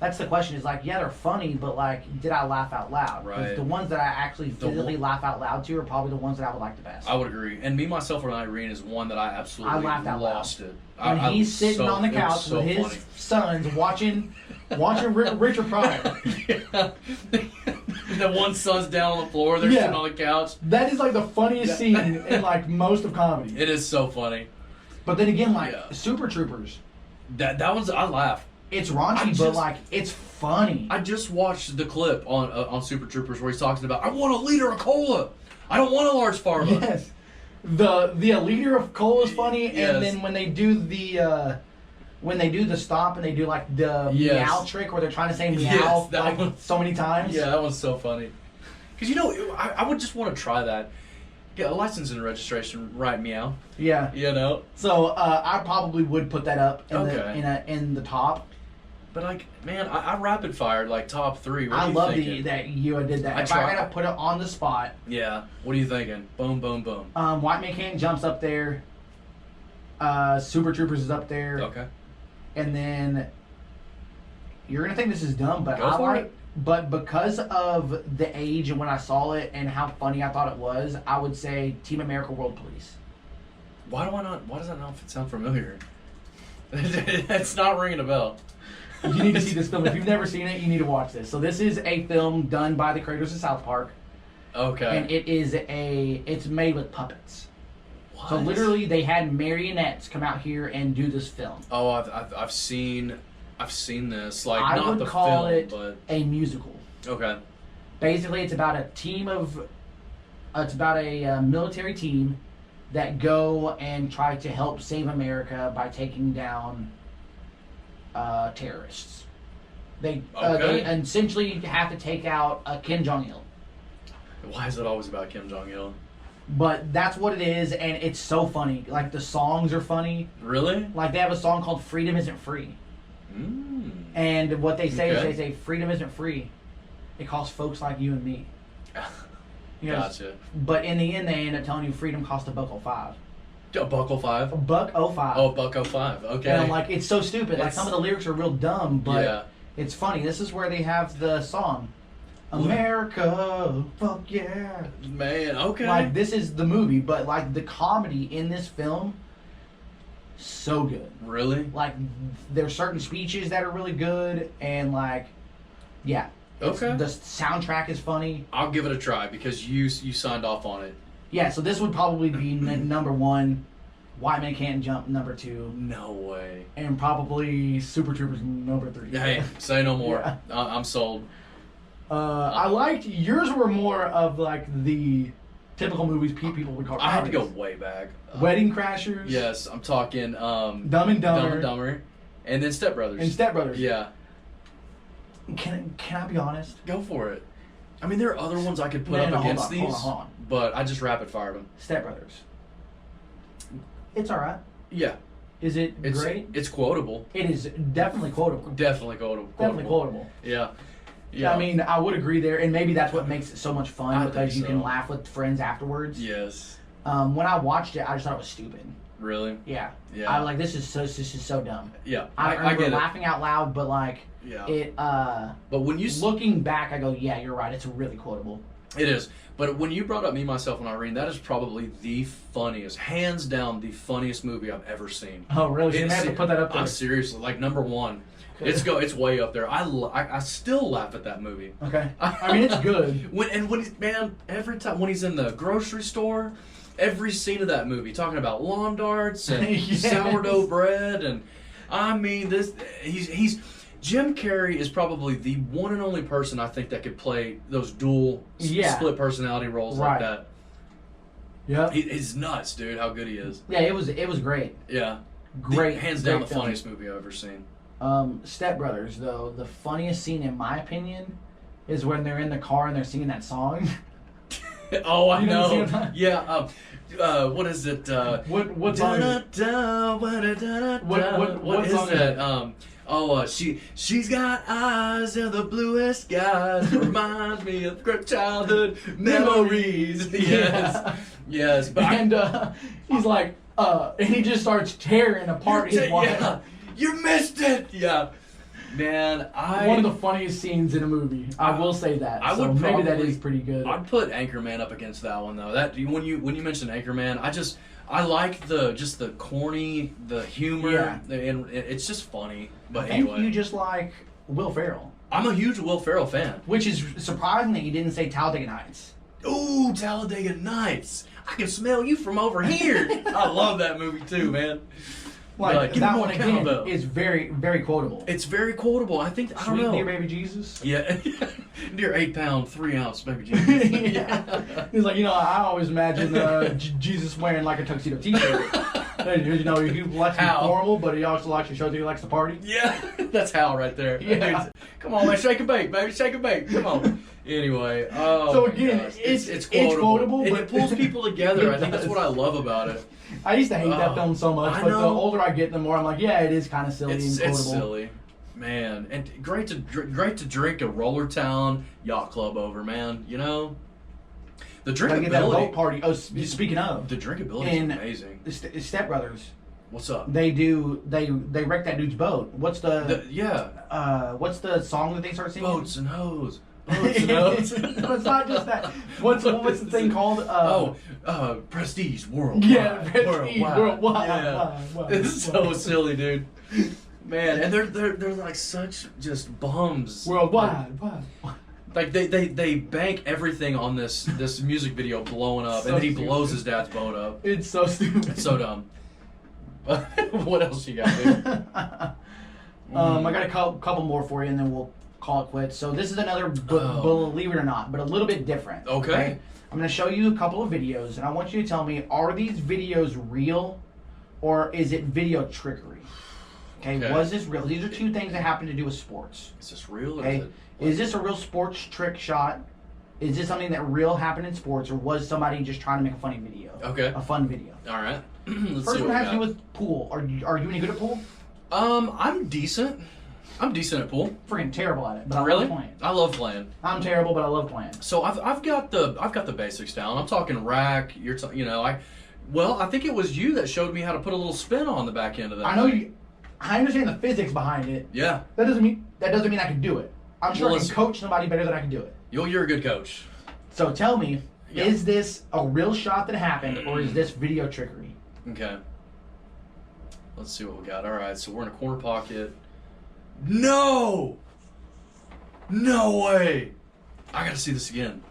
That's the question. Is like, yeah, they're funny, but like, did I laugh out loud? Right. The ones that I actually physically laugh out loud to are probably the ones that I would like the best. I would agree. And Me, Myself, and Irene is one that I absolutely lauged out lost loud. it. When he's sitting on the couch with his funny. sons watching Richard Pryor. The one son's down on the floor, they're sitting on the couch. That is like the funniest scene in like most of comedy. It is so funny. But then again, like Super Troopers. That one's, I laughed. It's raunchy, but like it's funny. I just watched the clip on Super Troopers where he's talking about, I want a liter of cola. I don't want a large pharma. Yes. The liter of cola is funny, and then when they do the stop and they do like the meow trick where they're trying to say meow so many times. Yeah, that one's so funny. Because you know, I would just want to try that. Get a license and registration, right? Meow. Yeah. You know. So I probably would put that up in the top. But like, man, I rapid fired like top 3. What I love that you did that. If I gotta put it on the spot. Yeah. What are you thinking? Boom, boom, boom. White Man Can't Jump's up there. Super Troopers is up there. Okay. And then you're gonna think this is dumb, but But because of the age and when I saw it and how funny I thought it was, I would say Team America: World Police. Why does that not sound familiar? It's not ringing a bell. You need to see this film. If you've never seen it, you need to watch this. So this is a film done by the creators of South Park. Okay. And it's made with puppets. What? So literally, they had marionettes come out here and do this film. Oh, I've seen this. Like, I not would the call film, it but a musical. Okay. Basically, it's about a military team that go and try to help save America by taking down terrorists. They essentially have to take out Kim Jong-il. Why is it always about Kim Jong-il? But that's what it is, and it's so funny. Like, the songs are funny. Really? Like, they have a song called Freedom Isn't Free. And what they say is they say, freedom isn't free. It costs folks like you and me. Gotcha. But in the end, they end up telling you freedom costs $1.05. $1.05. $1.05. Oh, $1.05. Okay. And I'm like, it's so stupid. Like some of the lyrics are real dumb, but it's funny. This is where they have the song. America, fuck yeah. Man, okay. Like, this is the movie, but, like, the comedy in this film, so good. Really? Like, there's certain speeches that are really good, and, like, yeah. Okay. The soundtrack is funny. I'll give it a try, because you signed off on it. Yeah, so this would probably be number 1. White Man Can't Jump, number 2. No way. And probably Super Troopers, number 3. Hey, say no more. Yeah. I'm sold. I liked yours were more of like the typical movies people would call. I had to go way back. Wedding Crashers. Yes, I'm talking Dumb and Dumber. Dumber, and then Step Brothers. And Step Brothers. Yeah. Can I be honest? Go for it. I mean, there are other ones I could put up against these, hold on. but I just rapid fired them. Step Brothers. It's all right. Yeah. Is it great? It's quotable. It is definitely quotable. Definitely quotable. Definitely quotable. Yeah. Yeah. I mean, I would agree there, and maybe that's what makes it so much fun because you can laugh with friends afterwards. Yes. When I watched it, I just thought it was stupid. Really? Yeah. Yeah. I like this is so dumb. Yeah. I remember get laughing out loud, but like it. But when you looking back, I go, yeah, you're right. It's really quotable. It is. But when you brought up Me, Myself, and Irene, that is probably the funniest, hands down, the funniest movie I've ever seen. Oh, really? So you have to put that up there. I'm seriously, like, number 1. It's way up there. I still laugh at that movie. Okay. I mean, it's good. Every time when he's in the grocery store, every scene of that movie, talking about lawn darts and Yes. sourdough bread, and I mean he's Jim Carrey is probably the one and only person I think that could play those dual split personality roles like that. Yeah. He's nuts, dude. How good he is. Yeah, it was great. Yeah. Great. Hands down the funniest movie I've ever seen. Step Brothers, though, the funniest scene in my opinion is when they're in the car and they're singing that song. Oh, I know. Yeah. What is it? What song? What is that? She's got eyes in the bluest skies. Reminds me of great childhood memories. Yes. Yes. But he's like, and he just starts tearing apart his wife. Yeah. You missed it. Yeah. Man, one of the funniest scenes in a movie. I will say that. Maybe that is pretty good. I'd put Anchorman up against that one though. That when you mentioned Anchorman, I like the corny, the humor, and it's just funny. But anyway, you just like Will Ferrell. I'm a huge Will Ferrell fan. Which is surprising that you didn't say Talladega Nights. Ooh, Talladega Nights. I can smell you from over here. I love that movie too, man. Like that one again is very, very quotable. It's very quotable. I think I don't know. Dear baby Jesus. Yeah, dear 8-pound, 3-ounce baby Jesus. Yeah. He's like, I always imagine Jesus wearing like a tuxedo T-shirt. He likes to be formal, but he also likes to show that he likes to party. Yeah, that's Hal right there. Yeah. Come on, man, shake and bake, baby, shake and bake. Come on. Anyway, so again, it's quotable, and but it pulls people together. I think that's what I love about it. I used to hate that film so much, but the older I get, the more I'm like, yeah, it is kind of silly and quotable. It's silly, man, and great to drink a Rollertown Yacht Club over, man. The drinkability. Get that boat party. Oh, speaking of, the drinkability is amazing. Step Brothers. What's up? They wreck that dude's boat. What's the song that they start singing? Boats and hoes. Boats and hoes. No, it's not just that. What's the thing called? Prestige Worldwide. Yeah, Prestige Worldwide. Yeah. It's so silly, dude. Man, and they're like such just bums. Worldwide. Like they bank everything on this music video blowing up, and then he blows his dad's boat up. It's so stupid. It's so dumb. What else you got, dude? I got a couple more for you, and then we'll call it quits. So this is another, believe it or not, but a little bit different. Okay. I'm going to show you a couple of videos, and I want you to tell me, are these videos real, or is it video trickery? Okay. Was this real? These are two things that happen to do with sports. Is this real? Or okay. Is this a real sports trick shot? Is this something that real happened in sports, or was somebody just trying to make a funny video? Okay. A fun video. All right. First one has to do with pool. Are you any good at pool? I'm decent. I'm decent at pool. Freaking terrible at it, but really? I love playing. I love playing. I'm terrible, but I love playing. So I've got the basics down. I'm talking rack. Well, I think it was you that showed me how to put a little spin on the back end of that. I know you. I understand the physics behind it. Yeah. That doesn't mean I can do it. I'm sure I can coach somebody better than I can do it. You're a good coach. So tell me, is this a real shot that happened, or is this video trickery? Okay. Let's see what we got. All right, so we're in a corner pocket. No! No way! I gotta see this again.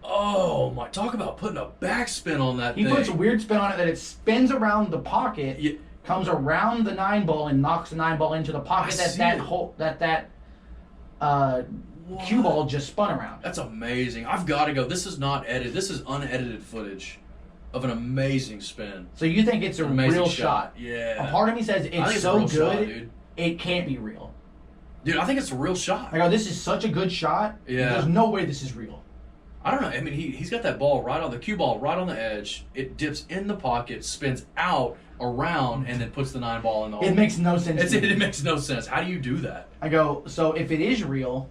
Oh my! Talk about putting a backspin on that thing. He puts a weird spin on it that it spins around the pocket, comes around the 9-ball and knocks the 9-ball into the pocket that cue ball just spun around. That's amazing. I've got to go. This is not edited. This is unedited footage of an amazing spin. So you think it's a real shot? Yeah. A part of me says it's so good, shot, it can't be real. Dude, I think it's a real shot. I go, this is such a good shot. Yeah. There's no way this is real. I don't know. I mean, he's got that ball right on the cue ball right on the edge. It dips in the pocket, spins out around, and then puts the 9-ball in the hole. It makes no sense. It makes no sense. How do you do that? I go, so if it is real,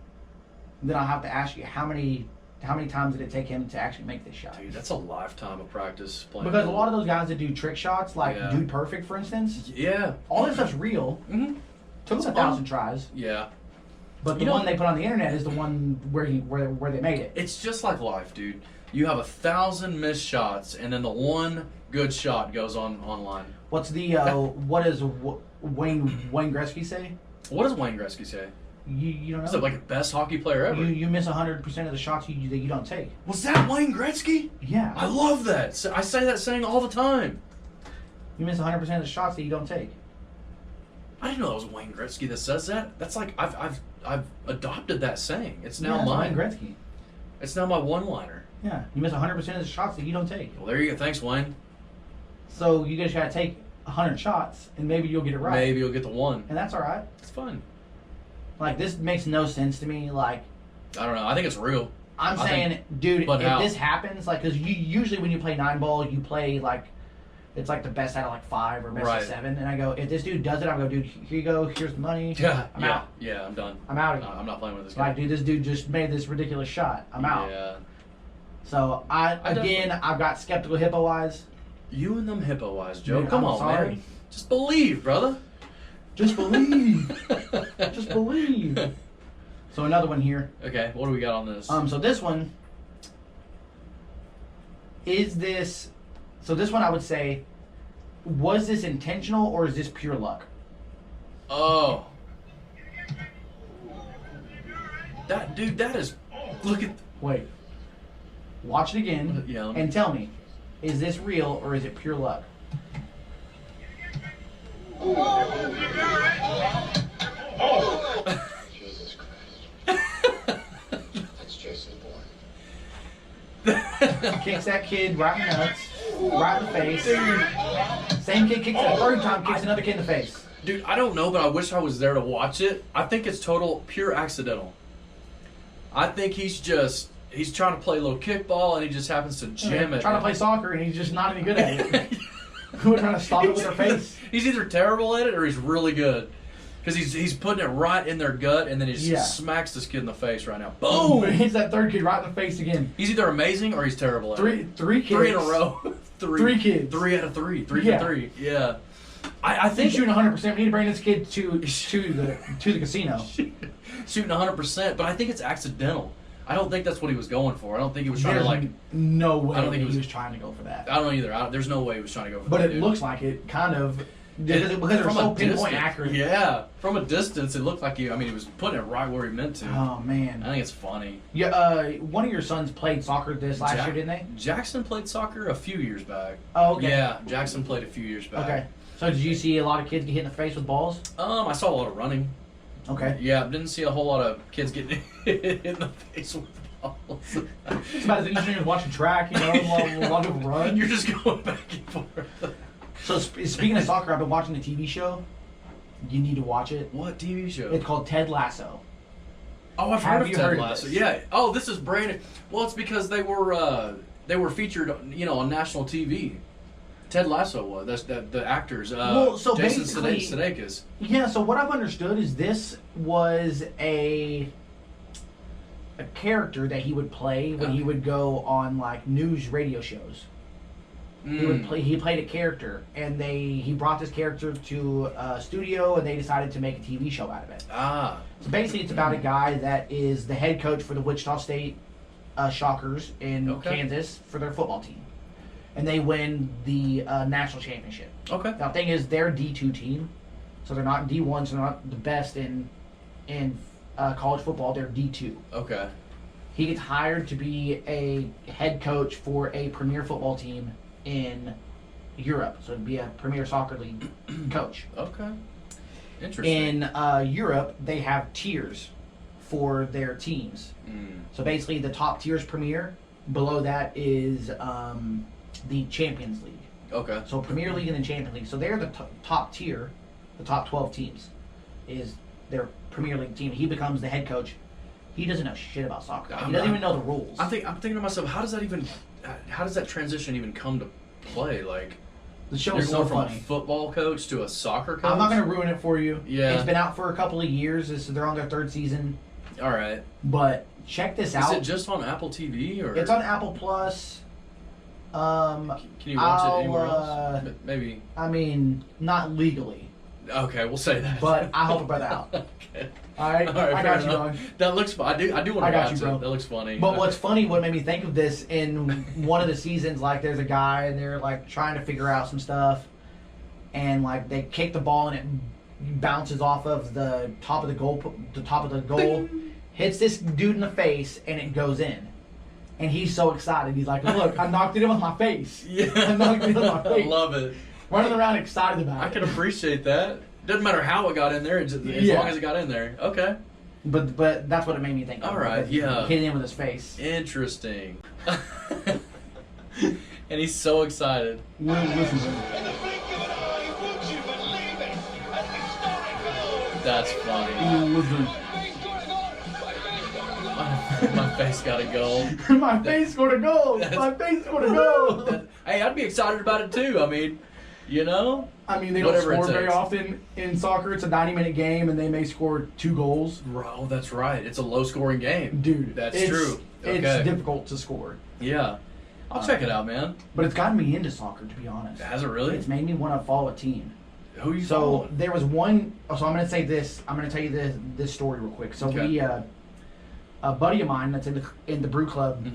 then I'll have to ask you how many times did it take him to actually make this shot? Dude, that's a lifetime of practice playing. Because a lot of those guys that do trick shots, like Dude Perfect, for instance, all that stuff's real. Mm-hmm. Took us 1,000 tries. Yeah. But the one they put on the internet is the one where they made it. It's just like life, dude. You have 1,000 missed shots, and then the one good shot goes online. What's the what does Wayne Gretzky say? What does Wayne Gretzky say? You don't know? He's like the best hockey player ever. You miss 100% of the shots that you don't take. Was that Wayne Gretzky? Yeah. I love that. I say that saying all the time. You miss 100% of the shots that you don't take. I didn't know that was Wayne Gretzky that says that. That's like I've adopted that saying. It's now mine. Wayne Gretzky. It's now my one-liner. Yeah, you miss 100% of the shots that you don't take. Well, there you go. Thanks, Wayne. So you just gotta take 100 shots, and maybe you'll get it right. Maybe you'll get the one. And that's all right. It's fun. Like, this makes no sense to me. Like, I don't know. I think it's real. I'm saying, dude, if this happens, like, because you usually when you play 9-ball, you play like. It's like the best out of like 5 or best of 7. And I go, if this dude does it, I go, dude, here you go. Here's the money. I'm out. Yeah, I'm done. I'm out. I'm not playing with this guy. Like, dude, this dude just made this ridiculous shot. I'm out. Yeah. So, I've got skeptical hippo eyes. You and them hippo eyes, Joe. Dude, Come I'm on, sorry. man. Just believe, brother. Just believe. Just believe. So, another one here. Okay, what do we got on this? So this one is this. So this one I would say, was this intentional or is this pure luck? Oh. That is. Look at. Wait. Watch it again and tell me, is this real or is it pure luck? Jesus Christ. That's Jason Bourne. Kicks that kid right in the nuts, right in the face. Same kid kicks it a third time, kicks another kid in the face. Dude, I don't know, but I wish I was there to watch it. I think it's total pure accidental. I think he's trying to play a little kickball and he just happens to jam it. Trying to play soccer and he's just not any good at it. We're trying to stop it with their face. He's either terrible at it or he's really good. Because he's putting it right in their gut and then he just smacks this kid in the face right now. Boom! Hits that third kid right in the face again. He's either amazing or he's terrible at it. Three kids. 3 in a row. Three kids. 3 out of 3. 3 for 3. Yeah. I think he's shooting 100%. We need to bring this kid to the casino. Shooting 100%, but I think it's accidental. I don't think that's what he was going for. I don't think he was trying to like. No way. I don't think he was trying to go for that. I don't either. There's no way he was trying to go for that. But it looks like it, kind of. Because it was so pinpoint accurate. Yeah, from a distance, it looked like he was putting it right where he meant to. Oh man, I think it's funny. Yeah, one of your sons played soccer last year, didn't they? Jackson played soccer a few years back. Oh, okay. Yeah, Jackson played a few years back. Okay. So did you see a lot of kids get hit in the face with balls? I saw a lot of running. Okay. Yeah, didn't see a whole lot of kids getting hit in the face with balls. It's about as interesting as watching track, a lot of people run. You're just going back and forth. So speaking of soccer, I've been watching a TV show. You need to watch it. What TV show? It's called Ted Lasso. Oh, I've heard of Ted Lasso. Yeah. Oh, this is brand new. Well, it's because they were featured, on national TV. Ted Lasso was. That's the actors. So Jason basically, Sudeikis. Yeah. So what I've understood is this was a character that he would play when he would go on like news radio shows. He played a character, and he brought this character to a studio, and they decided to make a TV show out of it. So basically, it's about a guy that is the head coach for the Wichita State Shockers in Kansas for their football team, and they win the national championship. Now the thing is, they're a D2 team, so they're not D1, so they're not the best in college football. They're D2. He gets hired to be a head coach for a premier football team in Europe, so it'd be a Premier Soccer League coach. Interesting. In Europe, they have tiers for their teams. So basically, the top tier is Premier. Below that is the Champions League. So Premier League and then Champions League. So they're the top tier, the top 12 teams, is their Premier League team. He becomes the head coach. He doesn't know shit about soccer. He doesn't even know the rules. I'm thinking to myself, how does that transition even come to play? Like, the show is so going from funny. a football coach to a soccer coach. I'm not going to ruin it for you. Yeah. It's been out for a couple of years. They're on their 3rd season. All right. But check this out. Is it just on Apple TV or? It's on Apple Plus. Can you watch it anywhere else? Maybe. I mean, not legally. Okay, we'll say that. But I help a brother out. Okay. All right, I got you, dog. That looks fun. I do want to watch it. That looks funny. But what's funny, what made me think of this, in one of the seasons, like there's a guy and they're like trying to figure out some stuff, and like they kick the ball and it bounces off of the top of the goal, hits this dude in the face, and it goes in. And he's so excited. He's like, "Look, I knocked it in with my face. I knocked it in with my face." I love it. Running around excited about it. I can appreciate that. Doesn't matter how it got in there, as long as it got in there. Okay. But that's what it made me think of. All right, yeah. Hitting him with his face. Interesting. And he's so excited. Listen to him. That's funny. My face got a goal. My face scored a goal. My face scored a goal. Hey, I'd be excited about it too. I mean, you know? I mean, they don't score very often in soccer. It's a 90-minute game, and they may score 2 goals. Oh, that's right. It's a low-scoring game. Dude, that's true. It's difficult to score. Yeah. I'll check it out, man. But it's gotten me into soccer, to be honest. Has it really? It's made me want to follow a team. Who you following? So there was one. So I'm going to say this. I'm going to tell you this story real quick. So we, a buddy of mine that's in the Brew Club.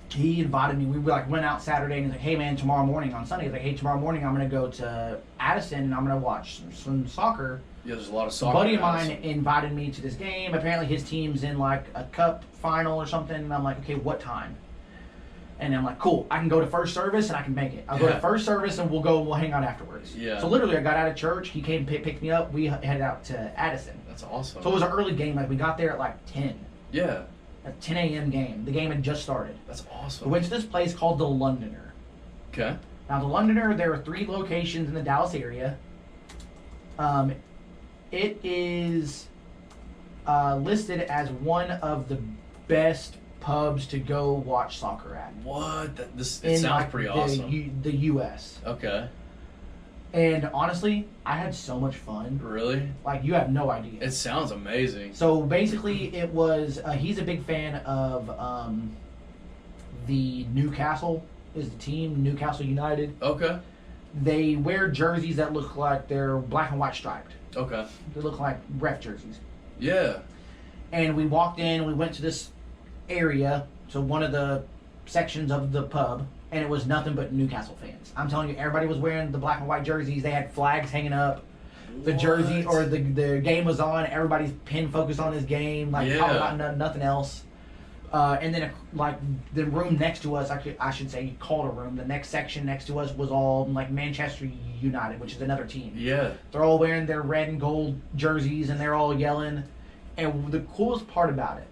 He invited me. We went out Saturday, and he's like, "Hey man, tomorrow morning on Sunday." He's like, "Hey, tomorrow morning I'm gonna go to Addison and I'm gonna watch some soccer." Yeah, there's a lot of soccer. A buddy of mine invited me to this game. Apparently his team's in like a cup final or something. And I'm like, "Okay, what time?" And I'm like, "Cool, I can go to first service and I can make it. I'll go to first service and we'll hang out afterwards." Yeah. So literally, I got out of church. He came picked me up. We headed out to Addison. That's awesome. So it was an early game. Like we got there at like 10. Yeah. A 10 a.m. game. The game had just started. That's awesome. We went to this place called the Londoner. Okay. Now, the Londoner, there are 3 locations in the Dallas area. It is listed as one of the best pubs to go watch soccer at. What? It sounds pretty awesome. The U.S. Okay. And honestly, I had so much fun. Really? Like, you have no idea. It sounds amazing. So basically, it was, he's a big fan of the Newcastle is the team, Newcastle United. Okay. They wear jerseys that look like they're black and white striped. Okay. They look like ref jerseys. Yeah. And we walked in, we went to this area, so one of the sections of the pub, and it was nothing but Newcastle fans. I'm telling you, everybody was wearing the black and white jerseys. They had flags hanging up. The jersey or the game was on. Everybody's pin focused on this game, like talking about nothing else. And then like the room next to us, I should say, called a room. The next section next to us was all like Manchester United, which is another team. Yeah. They're all wearing their red and gold jerseys, and they're all yelling. And the coolest part about it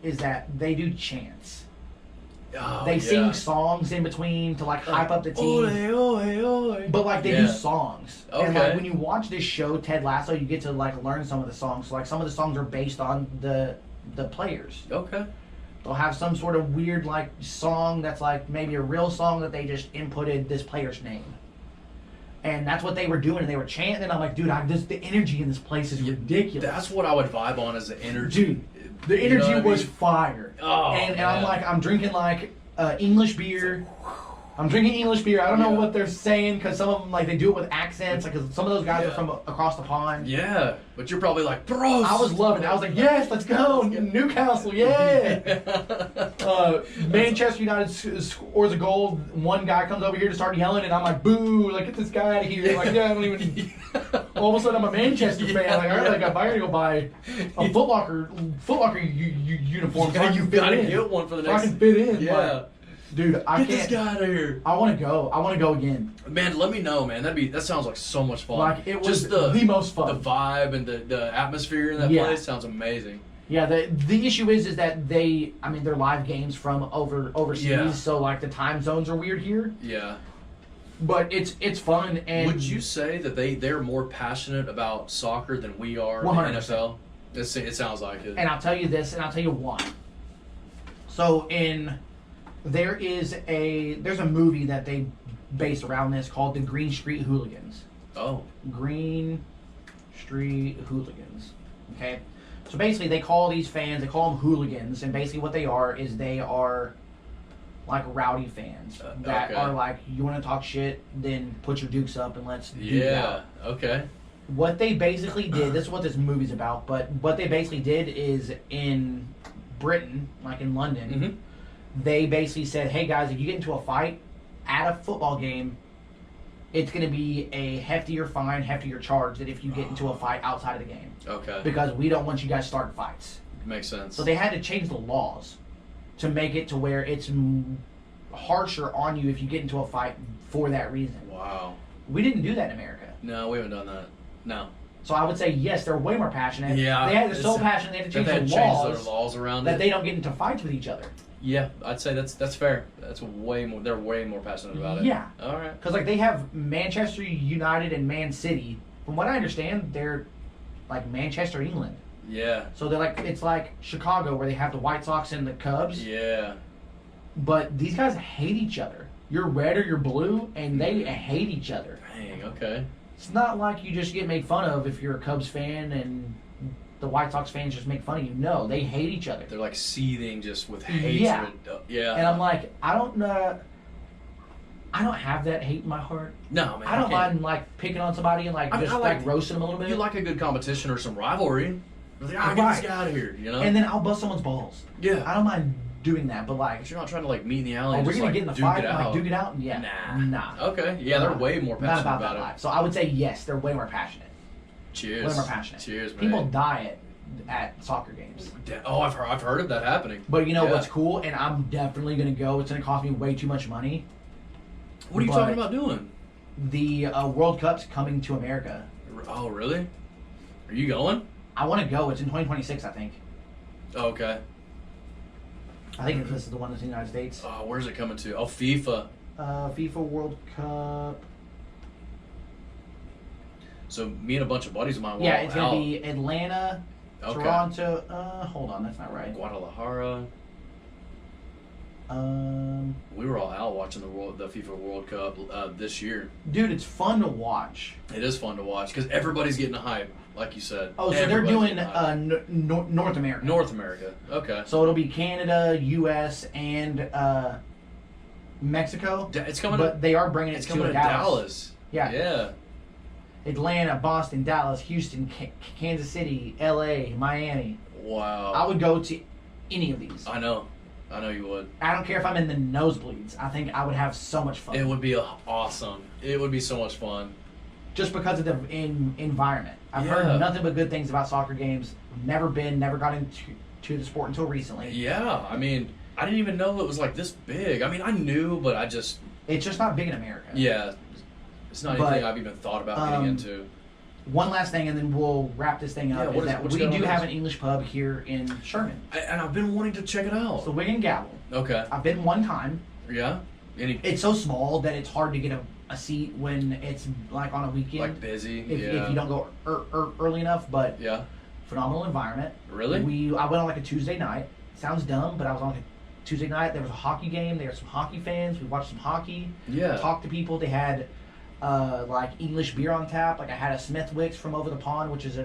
is that they do chants. Oh, they sing songs in between to like hype up the team. Ole, ole, ole. But like they do songs. Okay. And like when you watch this show, Ted Lasso, you get to like learn some of the songs. So, like some of the songs are based on the players. Okay. They'll have some sort of weird like song that's like maybe a real song that they just inputted this player's name. And that's what they were doing, and they were chanting. And I'm like, dude, the energy in this place is ridiculous. That's what I would vibe on, is the energy. Dude, The You know energy what I was mean? fire. Oh, and man. I'm drinking English beer. I'm drinking English beer. I don't know what they're saying because some of them they do it with accents. Because some of those guys are from across the pond. Yeah, but you're probably like, bros. I was loving it. I was like, yes, let's go, Newcastle, yeah. Manchester United scores a goal. One guy comes over here to start yelling, and I'm like, boo! Like, get this guy out of here! Like, yeah, I don't even. All of a sudden, I'm a Manchester fan. Like, all right, I'm gonna go buy a Foot Locker uniform. You gotta get one for the next. So I can fit in. Yeah. Like, dude, I Get can't. this guy out of here. I want to go. I want to go again. Man, let me know, man. That sounds like so much fun. Like, it was just the most fun. The vibe and the atmosphere in that place sounds amazing. Yeah, the issue is that they're live games from overseas, so the time zones are weird here. Yeah. But it's fun. And would you say that they're more passionate about soccer than we are in the 100%. NFL? It sounds like it. And I'll tell you this, and I'll tell you why. So there's a movie that they based around this called The Green Street Hooligans. Oh. Green Street Hooligans. Okay? So basically they call these fans, they call them hooligans, and basically what they are is they are like rowdy fans that are like, you want to talk shit, then put your dukes up and let's do it out. Okay. What they basically did, this is what this movie's about, but what they basically did is in Britain, like in London, they basically said, hey guys, if you get into a fight at a football game, it's going to be a heftier fine, heftier charge than if you get into a fight outside of the game. Okay. Because we don't want you guys starting fights. Makes sense. So they had to change the laws to make it to where it's harsher on you if you get into a fight for that reason. Wow. We didn't do that in America. No, we haven't done that. No. So I would say, yes, they're way more passionate. Yeah. They're so passionate they had to change the laws their laws around that it. they don't get into fights with each other. Yeah, I'd say that's fair. That's way more. They're way more passionate about it. Yeah. All right. Because they have Manchester United and Man City. From what I understand, they're like Manchester, England. Yeah. So they're it's like Chicago where they have the White Sox and the Cubs. Yeah. But these guys hate each other. You're red or you're blue, and they hate each other. Dang. Okay. It's not like you just get made fun of if you're a Cubs fan and the White Sox fans just make fun of you. No, they hate each other. They're like seething just with hatred. Yeah. Yeah. And I'm like, I don't have that hate in my heart. No, man. I don't mind picking on somebody and roasting them a little bit. You like a good competition or some rivalry. You're like, get this guy out of here, you know? And then I'll bust someone's balls. Yeah. I don't mind doing that, but But you're not trying to meet in the alley. are and we just, gonna get in the duke fight it and out. duke it out? Yeah. Nah. Okay. Yeah, they're way more Not passionate about that it. life. So I would say yes, they're way more passionate. Cheers. Way more passionate. Cheers, man. People die at soccer games. Oh, I've heard of that happening. But you know what's cool, and I'm definitely gonna go. It's gonna cost me way too much money. What are you talking about doing? The World Cup's coming to America. Oh, really? Are you going? I want to go. It's in 2026, I think. Oh, okay. I think this is the one that's in the United States. Oh, where's it coming to? Oh, FIFA. FIFA World Cup. So me and a bunch of buddies of mine. Yeah, it's gonna be Atlanta, Okay. Toronto. Hold on, that's not right. Guadalajara. We were all out watching the FIFA World Cup this year. Dude, it's fun to watch. It is fun to watch because everybody's getting a hype, like you said. Oh, so they're Everybody's doing getting a hype. North America. North America. Okay. So it'll be Canada, U.S., and Mexico. It's coming. But they are bringing it It's to coming to Dallas. Yeah. Yeah. Atlanta, Boston, Dallas, Houston, Kansas City, L.A., Miami. Wow. I would go to any of these. I know you would. I don't care if I'm in the nosebleeds. I think I would have so much fun. It would be awesome. It would be so much fun. Just because of the environment. I've heard nothing but good things about soccer games. Never got into the sport until recently. Yeah, I mean, I didn't even know it was like this big. I mean, I knew, but It's just not big in America. Yeah, it's not anything I've even thought about getting into. One last thing, and then we'll wrap this thing up. We do have an English pub here in Sherman. And I've been wanting to check it out. So Wig and Gavel. Okay. I've been one time. Yeah? It's so small that it's hard to get a seat when it's like on a weekend. Like busy, if you don't go early enough, but yeah, phenomenal environment. Really? I went on like a Tuesday night. Sounds dumb, but I was on like a Tuesday night. There was a hockey game. There were some hockey fans. We watched some hockey. Yeah. Talked to people. They had like English beer on tap. Like I had a Smithwick's from over the pond, which is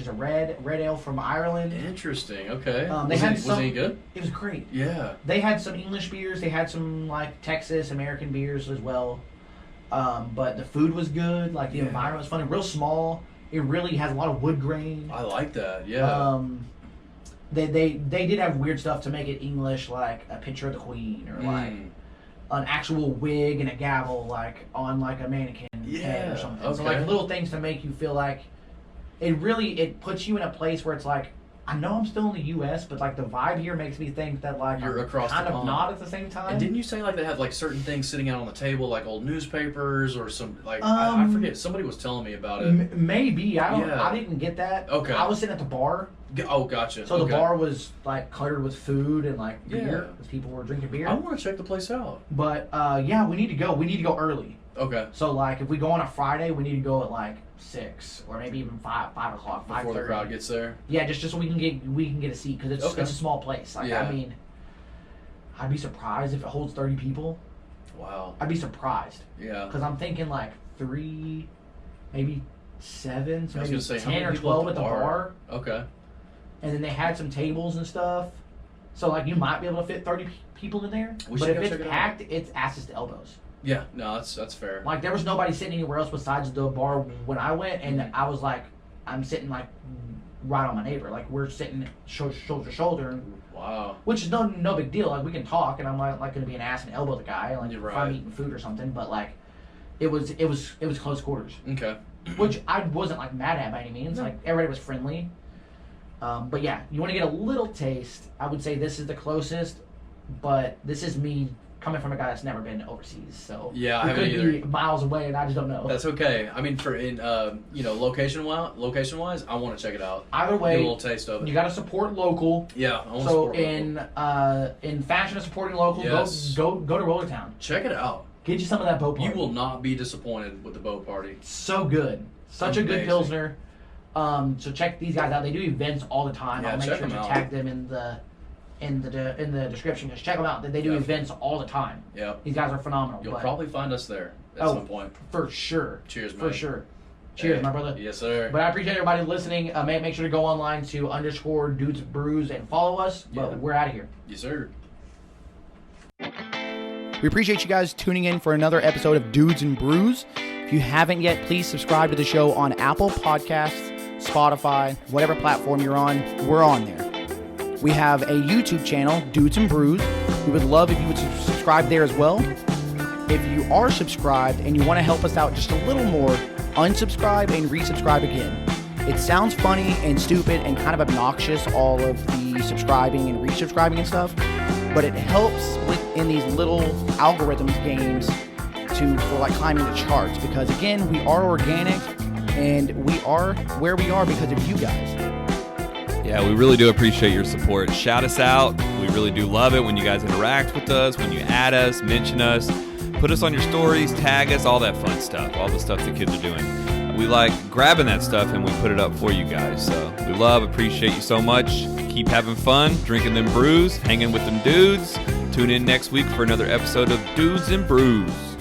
a red ale from Ireland. Interesting. Okay. Was it any good? It was great. Yeah. They had some English beers. They had some like Texas American beers as well. But the food was good. Like the environment was fun. Real small. It really has a lot of wood grain. I like that. Yeah. They did have weird stuff to make it English, like a picture of the Queen or like an actual wig and a gavel like on like a mannequin head or something. Okay. So like little things to make you feel like it puts you in a place where it's like, I know I'm still in the U.S., but like the vibe here makes me think that like you're across kind the of pond. not at the same time. And didn't you say like they had like certain things sitting out on the table, like old newspapers or some like I forget. Somebody was telling me about it. Maybe I didn't get that. Okay. I was sitting at the bar. Oh, gotcha. So the bar was like cluttered with food and like beer, Yeah. because people were drinking beer. I want to check the place out. But yeah, we need to go. We need to go early. Okay. So like if we go on a Friday, we need to go at like 6 or maybe even 5 o'clock, 5:30. Before the crowd gets there. Yeah, just so we can get a seat, because it's a small place. Like I mean, I'd be surprised if it holds 30 people. Wow. I'd be surprised. Yeah. Because I'm thinking like 3, maybe 7, so I was maybe gonna say, 10 or 12 at the bar. Okay. And then they had some tables and stuff. So like you might be able to fit 30 people in there. We But should if go it's check it out. packed, it's asses to elbows. Yeah. No, that's fair. Like there was nobody sitting anywhere else besides the bar when I went, and I was like, I'm sitting like right on my neighbor. Like we're sitting shoulder to shoulder. Wow. Which is no big deal. Like we can talk, and I'm not like going to be an ass and elbow the guy like You're if right. I'm eating food or something. But like it was close quarters. Okay. Which I wasn't like mad at by any means. No. Like everybody was friendly. But yeah, you want to get a little taste. I would say this is the closest, but this is me coming from a guy that's never been overseas. So Yeah, I we haven't could either. be miles away, and I just don't know. That's okay. I mean, location wise, I want to check it out. Either Get a way, little taste of it. you got to support local. Yeah, I want to So support local. in fashion of supporting local, Yes. go to Rollertown. Check it out. Get you some of that boat party. You will not be disappointed with the boat party. So good. Such a good Amazing. Pilsner. So check these guys out. They do events all the time. Yeah, I'll make check sure to them out. tag them in the description. Just check them out. They do Definitely. events all the time. Yeah. These guys are phenomenal. You'll but probably find us there at some point. for sure. Cheers, For man. sure. Cheers, Hey. my brother. Yes, sir. But I appreciate everybody listening. Make sure to go online to _Dudes Brews and follow us. But Yeah. we're out of here. Yes, sir. We appreciate you guys tuning in for another episode of Dudes and Brews. If you haven't yet, please subscribe to the show on Apple Podcasts, Spotify, whatever platform you're on, we're on there. We have a YouTube channel, Dudes and Brews. We would love if you would subscribe there as well. If you are subscribed and you want to help us out just a little more, unsubscribe and resubscribe again. It sounds funny and stupid and kind of obnoxious, all of the subscribing and resubscribing and stuff, but it helps in these little algorithms games for like climbing the charts, because again, we are organic and we are where we are because of you guys. Yeah, we really do appreciate your support. Shout us out. We really do love it when you guys interact with us, when you add us, mention us, put us on your stories, tag us, all that fun stuff, all the stuff the kids are doing. We like grabbing that stuff and we put it up for you guys. So we appreciate you so much. Keep having fun, drinking them brews, hanging with them dudes. Tune in next week for another episode of Dudes and Brews.